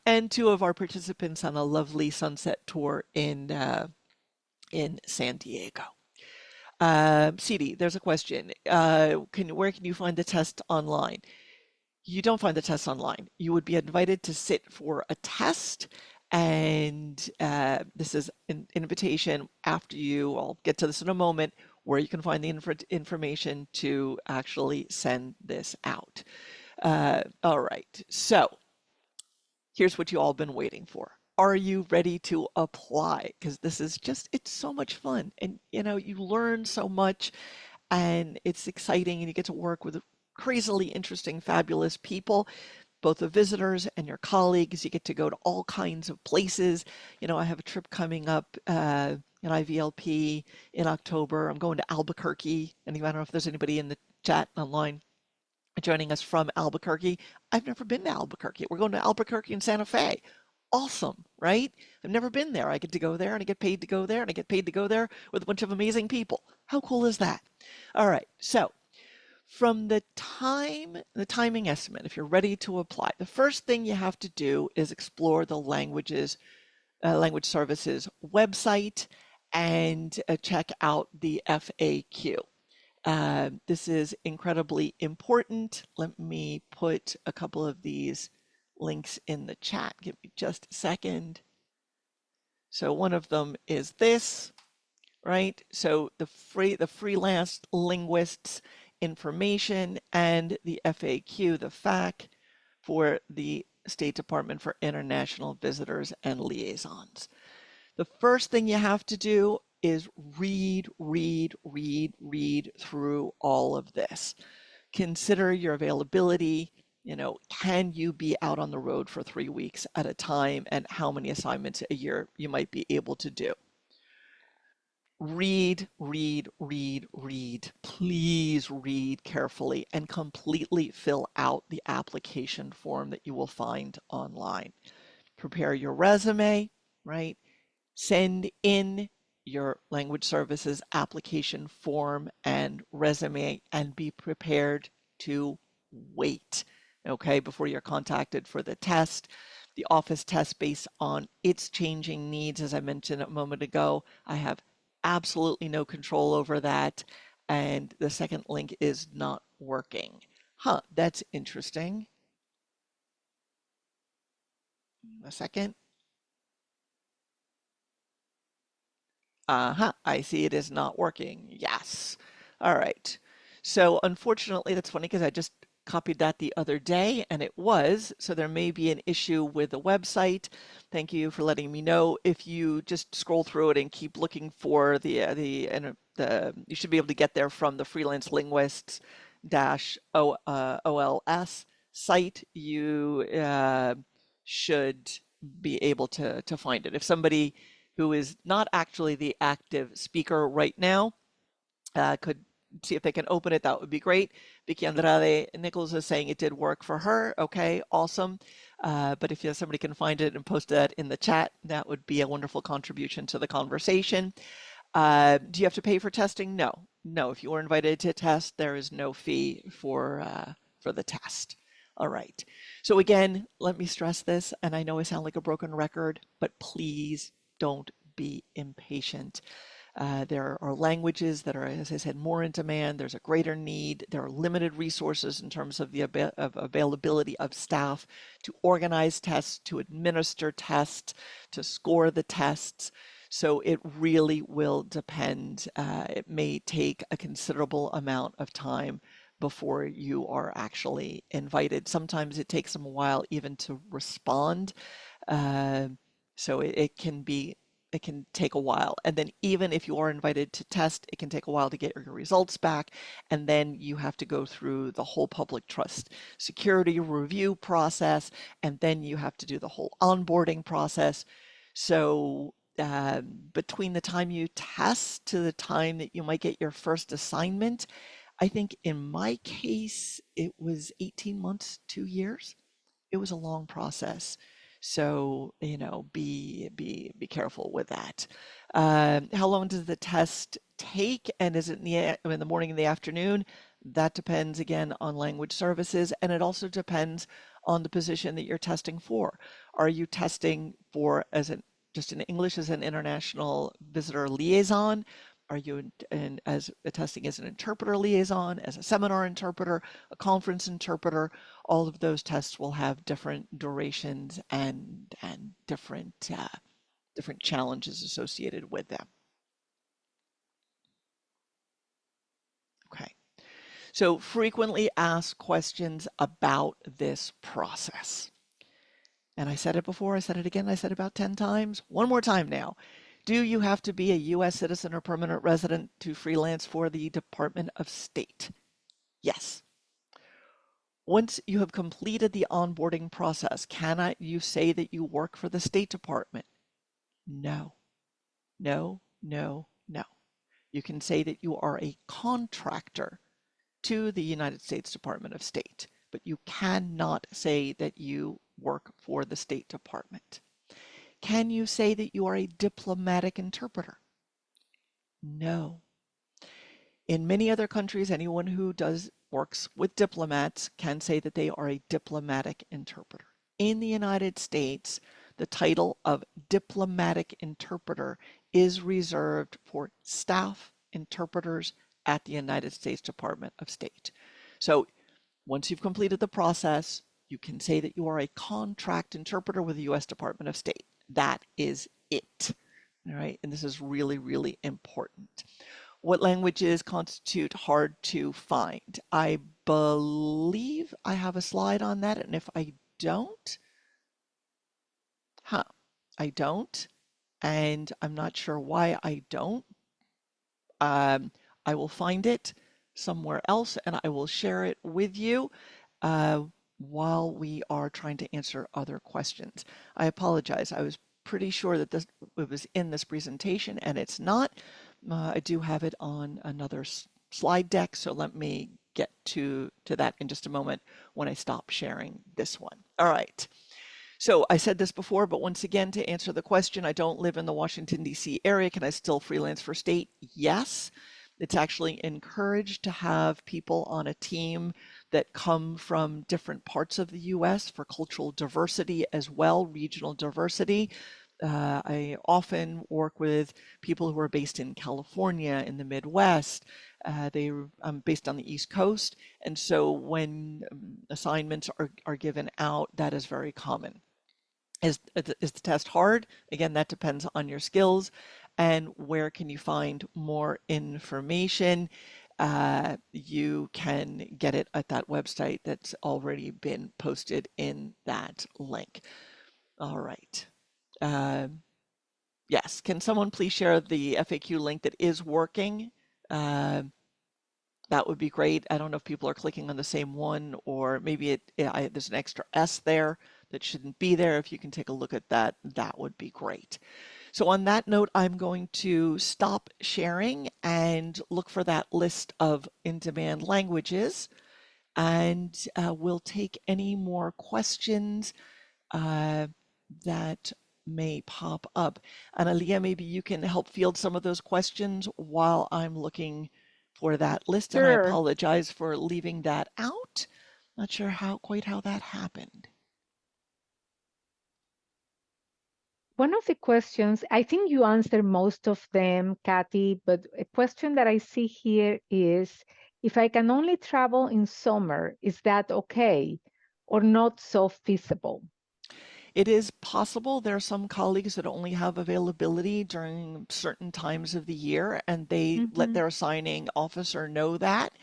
And two of our participants on a lovely sunset tour in San Diego. CD, there's a question. Where can you find the test online? You don't find the test online. You would be invited to sit for a test, and this is an invitation after you, I'll get to this in a moment, where you can find the information to actually send this out. All right, so here's what you all been waiting for. are you ready to apply? Because this is just, it's so much fun. And, you learn so much and it's exciting and you get to work with crazily interesting, fabulous people, both the visitors and your colleagues. You get to go to all kinds of places. I have a trip coming up in IVLP in October. I'm going to Albuquerque. And I don't know if there's anybody in the chat online joining us from Albuquerque. I've never been to Albuquerque. We're going to Albuquerque and Santa Fe. Awesome, right? I've never been there. I get to go there and I get paid to go there and I get paid to go there with a bunch of amazing people. How cool is that? All right. So, from the timing estimate, if you're ready to apply, the first thing you have to do is explore the language services website and check out the FAQ. This is incredibly important. Let me put a couple of these links in the chat. Give me just a second. So one of them is this, right? So the freelance linguists information and the FAQ, the FAQ for the State Department for International Visitors and Liaisons. The first thing you have to do is read through all of this. Consider your availability. Can you be out on the road for 3 weeks at a time and how many assignments a year you might be able to do? Read. Please read carefully and completely fill out the application form that you will find online. Prepare your resume, right? Send in your language services application form and resume and be prepared to wait, okay, before you're contacted for the test. The office test based on its changing needs, as I mentioned a moment ago. I have absolutely no control over that. And the second link is not working. Huh, that's interesting. A second. Uh-huh, I see it is not working. Yes. All right. So unfortunately, that's funny because I just copied that the other day and it was. So there may be an issue with the website. Thank you for letting me know. If you just scroll through it and keep looking for you should be able to get there from the freelance linguists dash OLS site. You should be able to find it. If somebody who is not actually the active speaker right now could see if they can open it, that would be great. Vicky Andrade Nichols is saying it did work for her. Okay, awesome. But if somebody can find it and post that in the chat, that would be a wonderful contribution to the conversation. Do you have to pay for testing? No. No, if you were invited to test, there is no fee for the test. All right. So again, let me stress this, and I know I sound like a broken record, but please don't be impatient. There are languages that are, as I said, more in demand. There's a greater need. There are limited resources in terms of the availability of staff to organize tests, to administer tests, to score the tests. So it really will depend. It may take a considerable amount of time before you are actually invited. Sometimes it takes them a while even to respond. Uh, so it can take a while. And then even if you are invited to test, it can take a while to get your results back. And then you have to go through the whole public trust security review process. And then you have to do the whole onboarding process. So between the time you test to the time that you might get your first assignment, I think in my case, it was 18 months, 2 years. It was a long process. So, be careful with that. How long does the test take? And is it in the morning and the afternoon? That depends again on language services, and it also depends on the position that you're testing for. Are you testing for just in English as an international visitor liaison? Are you as testing as an interpreter liaison, as a seminar interpreter, a conference interpreter? All of those tests will have different durations and different challenges associated with them. Okay. So frequently asked questions about this process. And I said it before, I said it again, I said it about 10 times. One more time now. Do you have to be a U.S. citizen or permanent resident to freelance for the Department of State? Yes. Once you have completed the onboarding process, cannot you say that you work for the State Department? No, no, no, no. You can say that you are a contractor to the United States Department of State, but you cannot say that you work for the State Department. Can you say that you are a diplomatic interpreter? No. In many other countries, anyone who does works with diplomats can say that they are a diplomatic interpreter. In the United States, the title of diplomatic interpreter is reserved for staff interpreters at the United States Department of State. So once you've completed the process, you can say that you are a contract interpreter with the U.S. Department of State. That is it. All right. And this is really, really important. What languages constitute hard to find? I believe I have a slide on that. And if I don't, huh, I don't. And I'm not sure why I don't. Um, I will find it somewhere else and I will share it with you uh, while we are trying to answer other questions. I apologize. I was pretty sure that this it was in this presentation and it's not. I do have it on another slide deck, so let me get to that in just a moment when I stop sharing this one. All right. So I said this before, but once again, to answer the question, I don't live in the Washington, D.C. area. Can I still freelance for state? Yes. It's actually encouraged to have people on a team that come from different parts of the U.S. for cultural diversity as well, regional diversity. I often work with people who are based in California, in the Midwest. I'm based on the East Coast, and so when assignments are given out, that is very common. Is the test hard? Again, that depends on your skills and where can you find more information. You can get it at that website that's already been posted in that link. All right. Yes, can someone please share the FAQ link that is working? Uh, that would be great. I don't know if people are clicking on the same one or maybe there's an extra S there that shouldn't be there. If you can take a look at that, that would be great. So on that note, I'm going to stop sharing and look for that list of in-demand languages, and we'll take any more questions that may pop up. And Aaliyah, maybe you can help field some of those questions while I'm looking for that list. And I Sure. apologize for leaving that out. Not sure quite how that happened. One of the questions, I think you answered most of them, Katty, but a question that I see here is if I can only travel in summer, is that okay or not so feasible? It is possible there are some colleagues that only have availability during certain times of the year, and they let Hmm. their assigning officer know that.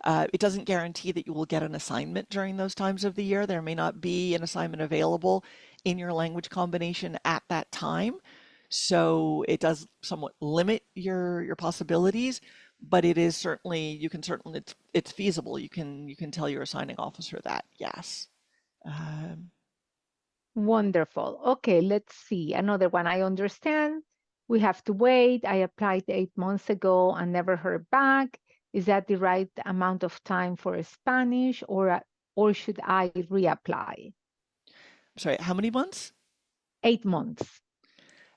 It doesn't guarantee that you will get an assignment during those times of the year. There may not be an assignment available in your language combination at that time. So it does somewhat limit your possibilities, but it is certainly you can certainly it's feasible. You can tell your assigning officer that, yes. Um, Wonderful. Okay, let's see. Another one. I understand. We have to wait. I applied 8 months ago and never heard back. Is that the right amount of time for Spanish, or should I reapply? Sorry, how many months? 8 months.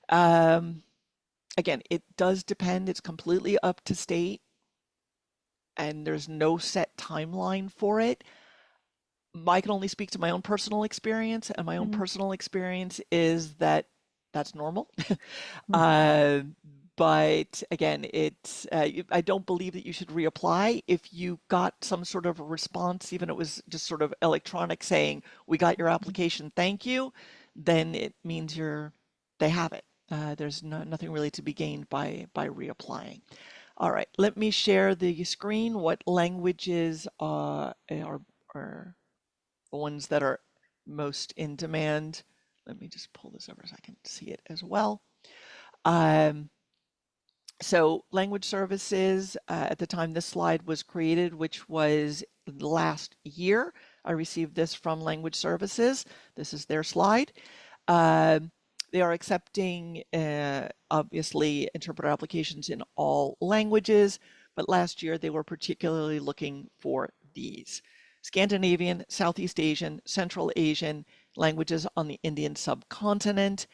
Um, Again, it does depend. It's completely up to state, and there's no set timeline for it. I can only speak to my own personal experience, and my own Mhm. personal experience is that that's normal. Mhm. uh, but again, I don't believe that you should reapply. If you got some sort of a response, even if it was just sort of electronic saying, "We got your application, thank you," then it means they have it. There's nothing really to be gained by reapplying. All right, let me share the screen. What languages are the ones that are most in demand? Let me just pull this over so I can see it as well. Um, so language services, at the time this slide was created, which was last year, I received this from language services. This is their slide. Um, they are accepting, obviously, interpreter applications in all languages, but last year they were particularly looking for these: Scandinavian, Southeast Asian, Central Asian, languages on the Indian subcontinent.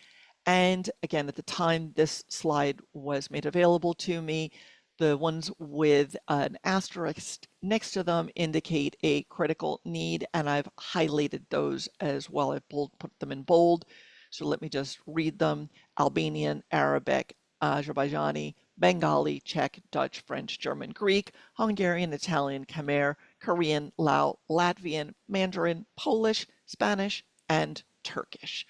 And again, at the time this slide was made available to me, the ones with an asterisk next to them indicate a critical need, and I've highlighted those as well. I've put them in bold. So let me just read them: Albanian, Arabic, Azerbaijani, Bengali, Czech, Dutch, French, German, Greek, Hungarian, Italian, Khmer, Korean, Lao, Latvian, Mandarin, Polish, Spanish, and Turkish.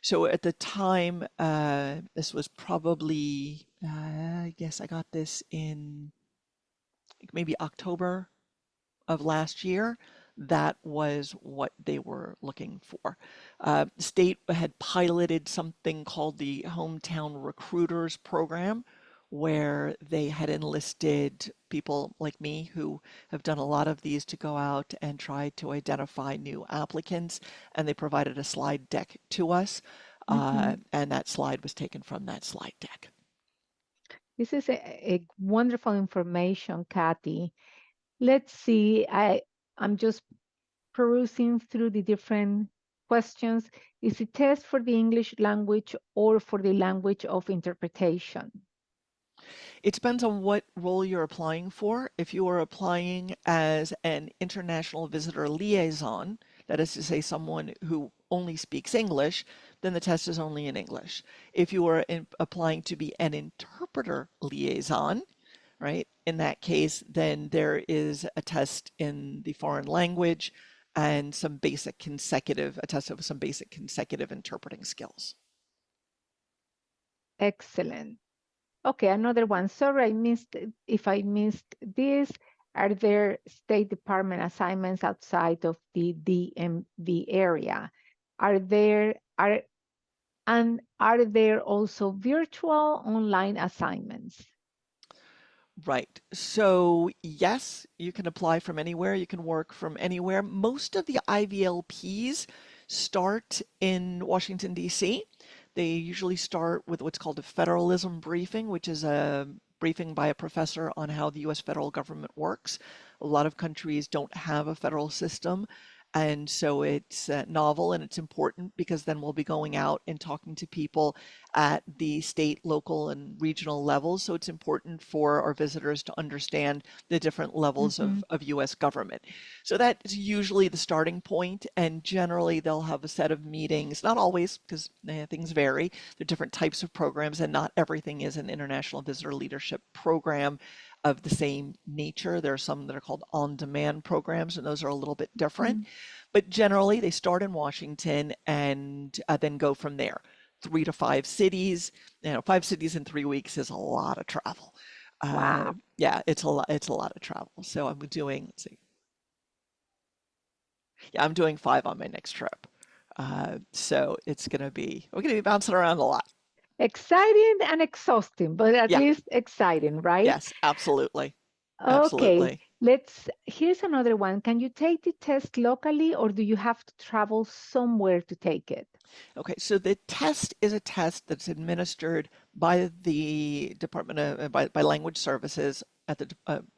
So at the time, this was probably, I guess I got this in maybe October of last year. That was what they were looking for. The state had piloted something called the Hometown Recruiters Program, where they had enlisted people like me who have done a lot of these to go out and try to identify new applicants, and they provided a slide deck to us, Mhm. and that slide was taken from that slide deck. This is a wonderful information, Kathy. Let's see. I'm just perusing through the different questions. Is it test for the English language or for the language of interpretation? It depends on what role you're applying for. If you are applying as an international visitor liaison, that is to say, someone who only speaks English, then the test is only in English. If you are applying to be an interpreter liaison, right, in that case, then there is a test in the foreign language and a test of some basic consecutive interpreting skills. Excellent. Okay, another one. Sorry, I missed if I missed this. Are there State Department assignments outside of the DMV area? Are there are and are there also virtual online assignments? Right. So, yes, you can apply from anywhere. You can work from anywhere. Most of the IVLPs start in Washington, D.C. They usually start with what's called a federalism briefing, which is a briefing by a professor on how the US federal government works. A lot of countries don't have a federal system. And so it's novel and it's important because then we'll be going out and talking to people at the state, local, and regional levels. So it's important for our visitors to understand the different levels Mhm, of US government. So that is usually the starting point, and generally they'll have a set of meetings, not always, because things vary. There are different types of programs, and not everything is an international visitor leadership program of the same nature. There are some that are called on-demand programs, and those are a little bit different. mhm. But generally, they start in Washington and then go from there. 3 to 5 cities. 5 cities in 3 weeks is a lot of travel. Wow. Yeah, it's a lot. It's a lot of travel. So I'm doing, let's see, yeah, I'm doing 5 on my next trip. So we're gonna be bouncing around a lot. Exciting and exhausting, but at Yeah, least exciting, right? yes, absolutely, Okay, absolutely. here's another one. Can you take the test locally or do you have to travel somewhere to take it? Okay, so the test is a test that's administered by the Department of by Language Services at the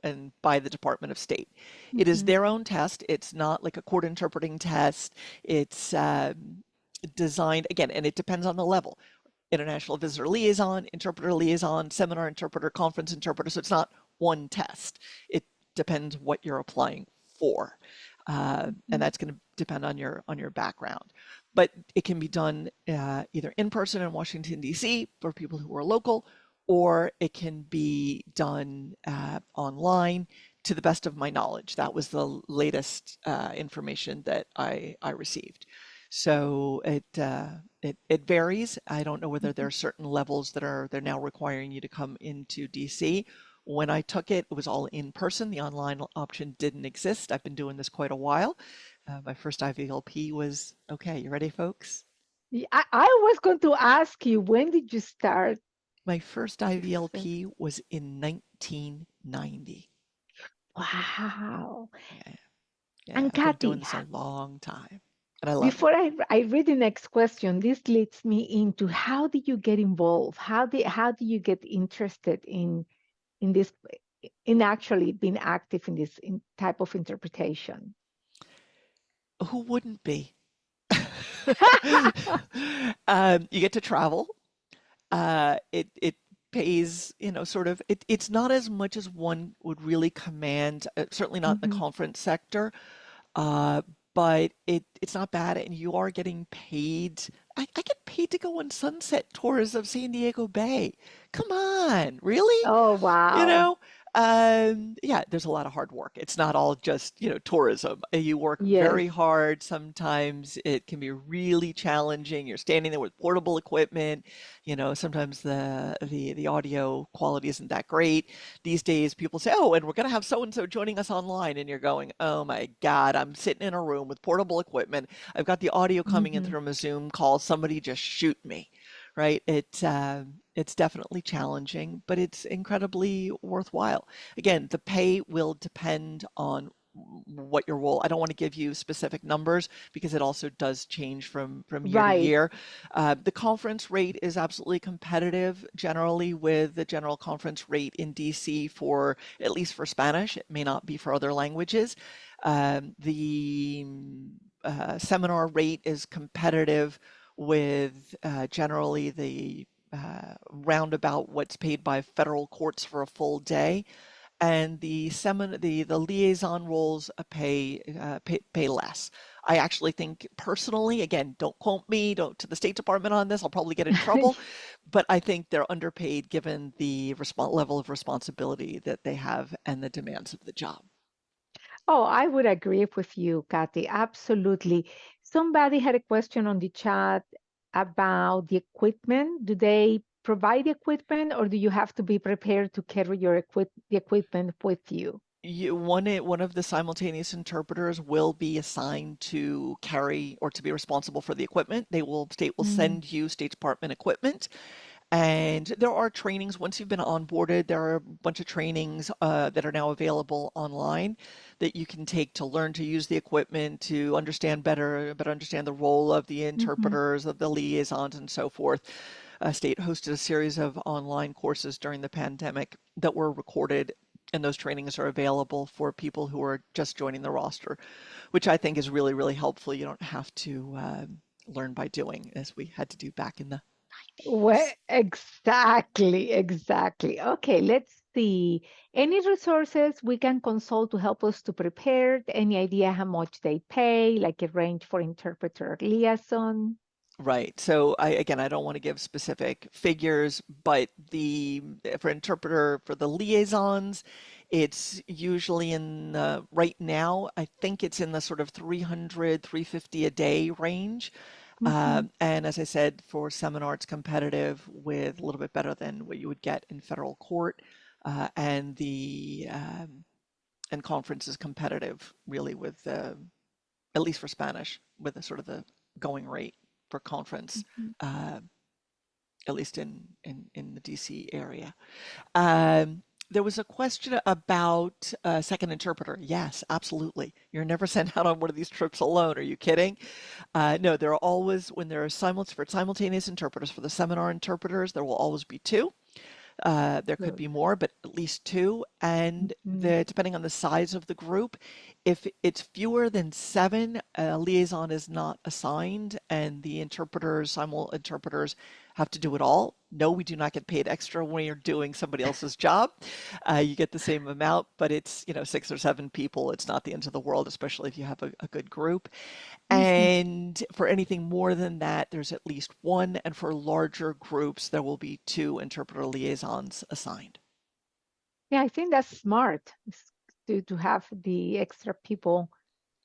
and by the Department of State. It is Mhm, their own test. It's not like a court interpreting test. It's designed again, and it depends on the level. International visitor liaison, interpreter liaison, seminar interpreter, conference interpreter. So it's not one test. It depends what you're applying for, and mhm, that's going to depend on your background. But it can be done either in person in Washington D.C. for people who are local, or it can be done online. To the best of my knowledge, that was the latest information that I received. So it varies. I don't know whether there mhm. are certain levels that they're now requiring you to come into DC. When I took it, it was all in person. The online option didn't exist. I've been doing this quite a while. My first IVLP was, okay, you ready, folks? I was going to ask you, when did you start My first to say, IVLP was in 1990. wow. Yeah, yeah, And I've been doing Kathy, this a long time, and I love it. before I read the next question, this leads me into how did you get involved? How do you get interested in this, in actually being active in this type of interpretation? Who wouldn't be? You get to travel. It pays, sort of. It's not as much as one would really command. Certainly not in the Hmm. conference sector. Uh, but it's not bad, and you are getting paid. I get paid to go on sunset tours of San Diego Bay. Come on, really? Oh, You wow. know, yeah, there's a lot of hard work. It's not all just, tourism. You work Yes. very hard. Sometimes it can be really challenging. You're standing there with portable equipment. Sometimes the audio quality isn't that great. These days, people say, "Oh, and we're going to have so and so joining us online," and you're going, "Oh my God, I'm sitting in a room with portable equipment. I've got the audio coming in Hmm. through a Zoom call. Somebody just shoot me." Right? It's definitely challenging, but it's incredibly worthwhile. Again, the pay will depend on what your role. I don't want to give you specific numbers because it also does change from year to Right. year. The conference rate is absolutely competitive generally with the general conference rate in DC for at least for Spanish. It may not be for other languages. The seminar rate is competitive with generally the roundabout what's paid by federal courts for a full day, and the liaison roles pay less. I actually think personally, again, don't quote me, don't to the State Department on this. I'll probably get in trouble, but I think they're underpaid given the level of responsibility that they have and the demands of the job. Oh, I would agree with you, Kathy. Absolutely. Somebody had a question on the chat about the equipment. Do they provide the equipment, or do you have to be prepared to carry the equipment with you? One of the simultaneous interpreters will be assigned to carry or to be responsible for the equipment. State will Mm, send you State Department equipment. And there are trainings, once you've been onboarded, there are a bunch of trainings that are now available online that you can take to learn to use the equipment, to better understand the role of the mhm. interpreters, of the liaisons, and so forth. State hosted a series of online courses during the pandemic that were recorded, and those trainings are available for people who are just joining the roster, which I think is really, really helpful. You don't have to learn by doing, as we had to do back in the Well, 90s. exactly, exactly. Okay, let's see. Any resources we can consult to help us to prepare? Any idea how much they pay, like a range for interpreter liaison? Right. So I don't want to give specific figures, but the for interpreter for the liaisons, it's usually right now, I think it's in the sort of 300, 350 a day range. Mhm. And as I said, for seminar, it's competitive with a little bit better than what you would get in federal court. And the and conference is competitive really with at least for Spanish, with the sort of the going rate for conference, Mhm. uh, at least in the DC area. Um, there was a question about a second interpreter. Yes, absolutely. You're never sent out on one of these trips alone. Are you kidding? No, there are always, when there are simultaneous interpreters for the seminar interpreters, there will always be two. There could Good. be more, but at least two. And Mhm. depending on the size of the group, if it's fewer than seven, a liaison is not assigned, and the simul interpreters have to do it all. No, we do not get paid extra when you're doing somebody else's job. You get the same amount, but it's, 6 or 7 people. It's not the end of the world, especially if you have a good group. Mhm. And for anything more than that, there's at least one. And for larger groups, there will be two interpreter liaisons assigned. Yeah, I think that's smart to have the extra people.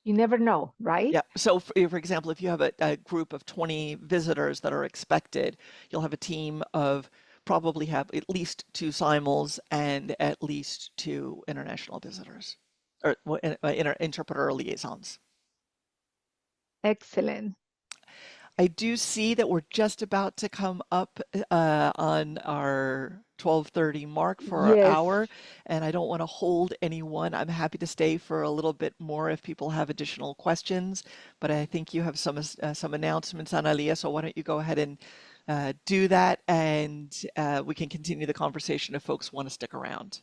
You never know, right? Yeah. So, for example, if you have a group of 20 visitors that are expected, you'll have a team of probably have at least two simuls and at least two international visitors or interpreter liaisons. Excellent. I do see that we're just about to come up on our 12:30 mark for our Yes. hour, and I don't want to hold anyone. I'm happy to stay for a little bit more if people have additional questions, but I think you have some announcements, Analia, so why don't you go ahead and do that, and we can continue the conversation if folks want to stick around.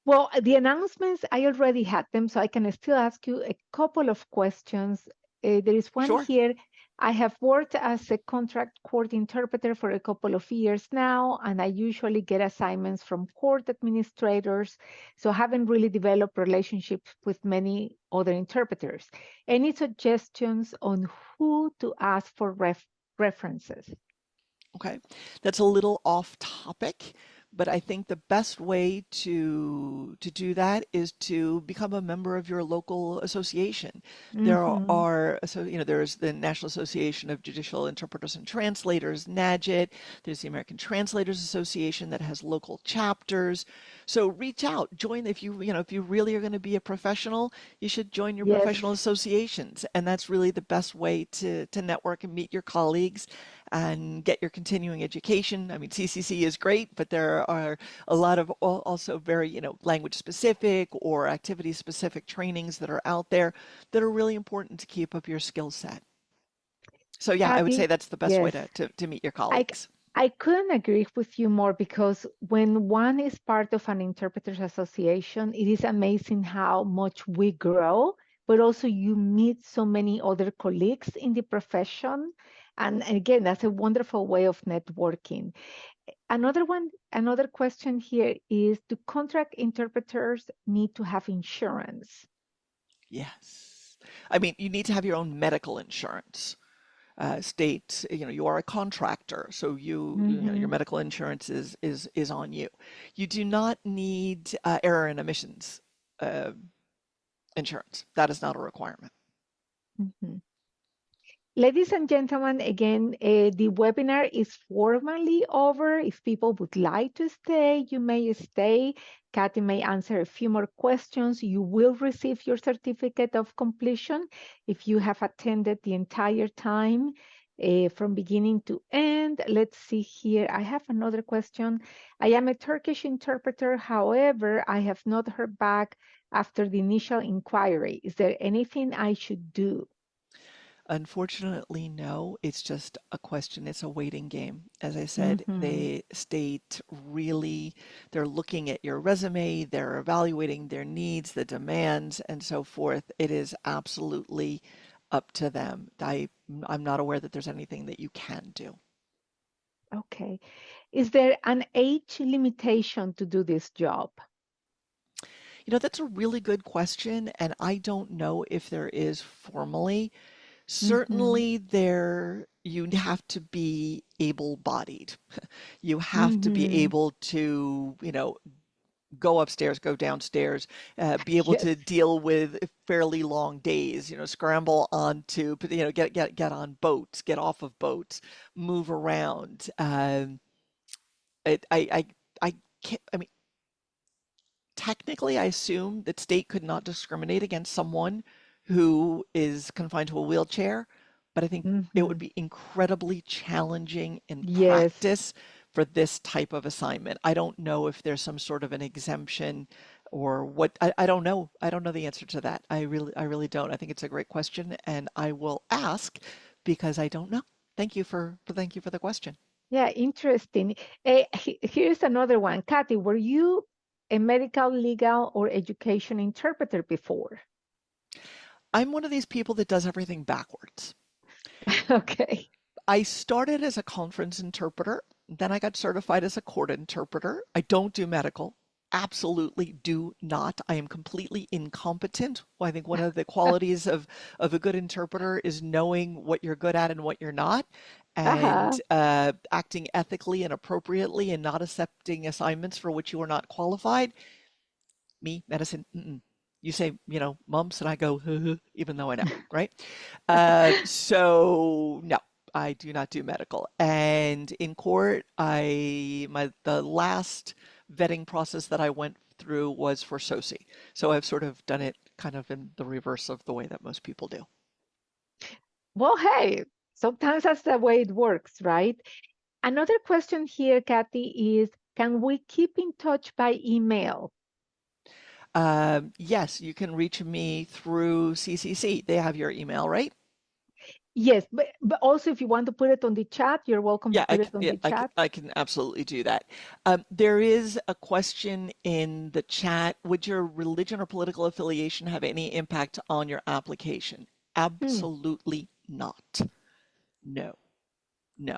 Well, the announcements, I already had them, so I can still ask you a couple of questions. There is one Sure. here. I have worked as a contract court interpreter for a couple of years now, and I usually get assignments from court administrators, so I haven't really developed relationships with many other interpreters. Any suggestions on who to ask for references? Okay, that's a little off topic, but I think the best way to do that is to become a member of your local association. There Mm-hmm. are so there's the National Association of Judicial Interpreters and Translators, NAJIT. There's the American Translators Association that has local chapters. So reach out, join if you really are going to be a professional, you should join your Yes. professional associations, and that's really the best way to network and meet your colleagues and get your continuing education. I mean, CCC is great, but there are a lot of also very, language specific or activity specific trainings that are out there that are really important to keep up your skill set. So yeah, I would say Kathy, that's the best way yes. to meet your I colleagues. I couldn't agree with you more because when one is part of an interpreters association, it is amazing how much we grow, but also you meet so many other colleagues in the profession. And again, that's a wonderful way of networking. Another question here is, do contract interpreters need to have insurance? Yes. I mean, you need to have your own medical insurance. State, you are a contractor, so your Hmm. medical insurance is on you. You do not need error and omissions uh, insurance. That is not a requirement. Hmm. Ladies and gentlemen, again, the webinar is formally over. If people would like to stay, you may stay. Kathy may answer a few more questions. You will receive your certificate of completion if you have attended the entire time from beginning to end. Let's see here. I have another question. I am a Turkish interpreter. However, I have not heard back after the initial inquiry. Is there anything I should do? Unfortunately, no. It's just a question. It's a waiting game. As I said, Hmm. the state really, they're looking at your resume, they're evaluating their needs, the demands, and so forth. It is absolutely up to them. I'm not aware that there's anything that you can do. Okay. Is there an age limitation to do this job? That's a really good question, and I don't know if there is formally. Mm-hmm. Certainly there you have to be able-bodied. You have to be Mm-hmm. able to, go upstairs, go downstairs, be able Yes. to deal with fairly long days, scramble onto, get on boats, get off of boats, move around. It, I can't, I mean, technically, I assume that state could not discriminate against someone who is confined to a wheelchair, but I think it would Mm-hmm. be incredibly challenging in Yes. practice for this type of assignment. I don't know if there's some sort of an exemption or what. I don't know. I don't know the answer to that. I really don't. I think it's a great question, and I will ask because I don't know. Thank you for the question. Yeah, interesting. Here's another one. Kathy, were you a medical, legal, or education interpreter before? I'm one of these people that does everything backwards. Okay. I started as a conference interpreter, then I got certified as a court interpreter. I don't do medical. Absolutely do not. I am completely incompetent. Well, I think one of the qualities of a good interpreter is knowing what you're good at and what you're not, Uh-huh. and acting ethically and appropriately and not accepting assignments for which you are not qualified. Me, medicine, mm-mm. You say, mumps, and I go, even though I know, right? So no, I do not do medical. And in court, the last vetting process that I went through was for SOCI. So I've sort of done it kind of in the reverse of the way that most people do. Well, hey. Sometimes that's the way it works, right? Another question here, Kathy, is can we keep in touch by email? Yes, you can reach me through CCC. They have your email, right? Yes, but also if you want to put it on the chat, you're welcome to Yeah, put it on yeah, the chat. I can absolutely do that. There is a question in the chat. Would your religion or political affiliation have any impact on your application? Hmm. Absolutely not. No, no.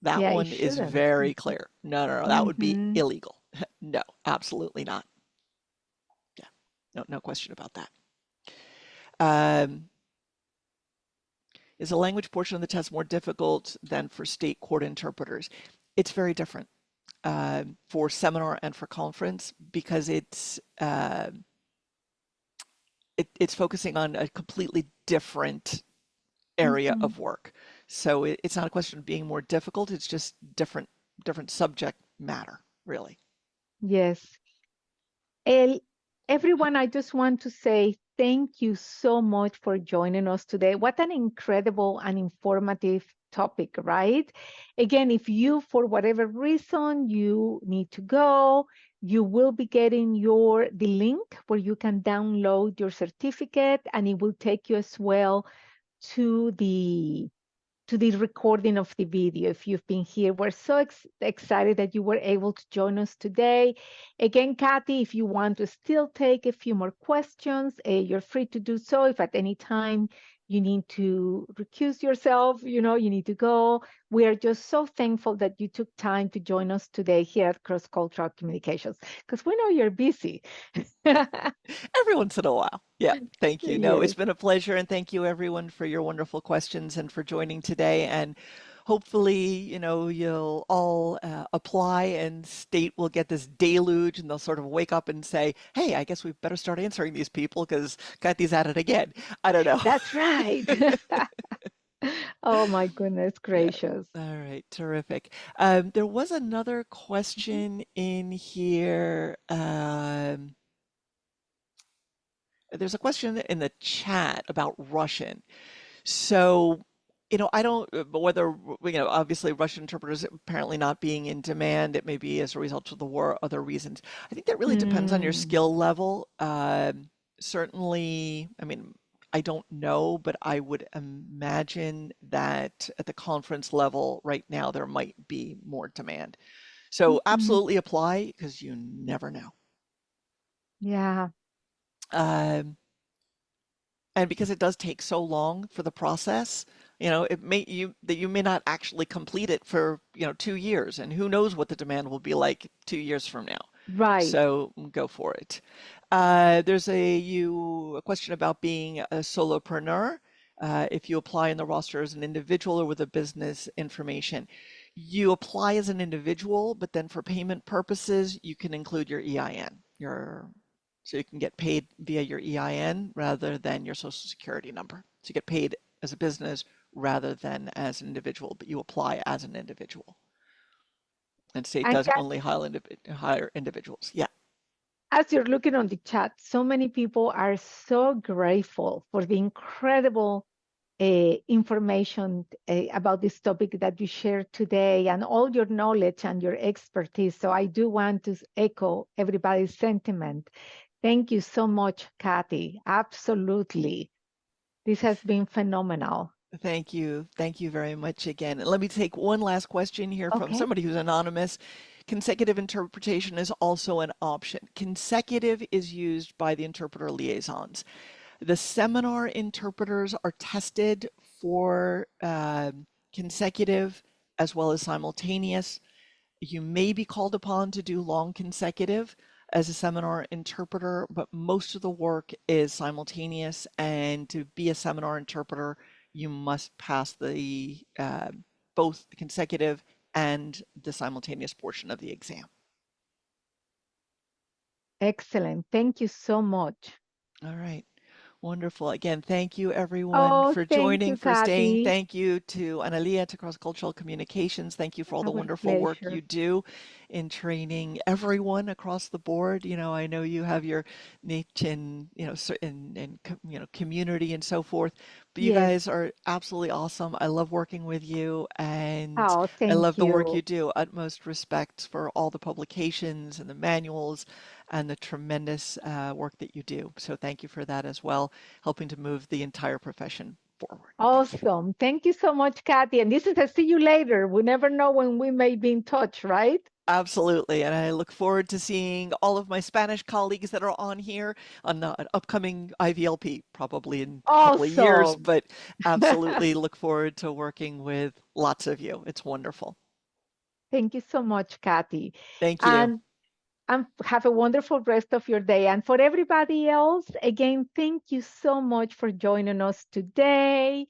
That Yeah, it one is shouldn't. very clear. No, no, no, that would be Mm-hmm. illegal. No, absolutely not. Yeah, no, no question about that. Um, is the language portion of the test more difficult than for state court interpreters? It's very different for seminar and for conference because it's focusing on a completely different area Mm-hmm. of work. So it's not a question of being more difficult. It's just different subject matter, really. Yes. El, everyone, I just want to say thank you so much for joining us today. What an incredible and informative topic, right? Again, if you, for whatever reason, you need to go, you will be getting the link where you can download your certificate, and it will take you as well to the recording of the video. If you've been here, we're so excited that you were able to join us today. Again, Kathy, if you want to still take a few more questions, you're free to do so. If at any time you need to recuse yourself, you need to go. We are just so thankful that you took time to join us today here at Cross Cultural Communications because we know you're busy. Every once in a while. Yeah, thank you. No, it's Yes. been a pleasure, and thank you everyone for your wonderful questions and for joining today. And hopefully, you'll all apply and state will get this deluge and they'll sort of wake up and say, hey, I guess we better start answering these people because Kathy's at it again. I don't know. That's right. Oh my goodness Yeah. gracious. All right, terrific. There was another Mhm. question in here. There's a question in the chat about Russian. So, I don't, but whether, obviously Russian interpreters apparently not being in demand, it may be as a result of the war, other reasons. I think that really depends on your Mm, skill level. Certainly, I mean, I don't know, but I would imagine that at the conference level right now, there might be more demand. So mhm. absolutely apply because you never know. Yeah, Um, and because it does take so long for the process, it may you that you may not actually complete it for 2 years, and who knows what the demand will be like 2 years from now. right. So go for it. There's a question about being a solopreneur. If you apply in the roster as an individual or with a business information, you apply as an individual, but then for payment purposes, you can include your EIN, so you can get paid via your EIN rather than your social security number. So you get paid as a business rather than as an individual, but you apply as an individual. And state And does only hire individuals. Yeah. as you're looking on the chat, so many people are so grateful for the incredible information about this topic that you shared today and all your knowledge and your expertise. So I do want to echo everybody's sentiment. Thank you so much, Kathy. Absolutely. This has been phenomenal. Thank you. Thank you very much again. And let me take one last question here from Okay. somebody who's anonymous. Consecutive interpretation is also an option. Consecutive is used by the interpreter liaisons. The seminar interpreters are tested for consecutive as well as simultaneous. You may be called upon to do long consecutive as a seminar interpreter, but most of the work is simultaneous. And to be a seminar interpreter, you must pass the both the consecutive and the simultaneous portion of the exam. Excellent. Thank you so much. All right. Wonderful. Again, thank you everyone Oh, for thank joining, you, for staying. Kathy. Thank you to Analia, to Cross Cultural Communications. Thank you for all the Our wonderful work you pleasure. do in training everyone across the board. I know you have your niche in, community and so forth, but you Yes. guys are absolutely awesome. I love working with you and Oh, I love thank the work you you. do. Utmost respect for all the publications and the manuals and the tremendous work that you do. So thank you for that as well, helping to move the entire profession forward. Thank you. Awesome. Thank you so much, Kathy. And this is a see you later. We never know when we may be in touch, right? Absolutely. And I look forward to seeing all of my Spanish colleagues that are on here on an upcoming IVLP, probably in a couple of years, Awesome. but absolutely look forward to working with lots of you. It's wonderful. Thank you so much, Kathy. Thank you. And have a wonderful rest of your day. And for everybody else, again, thank you so much for joining us today.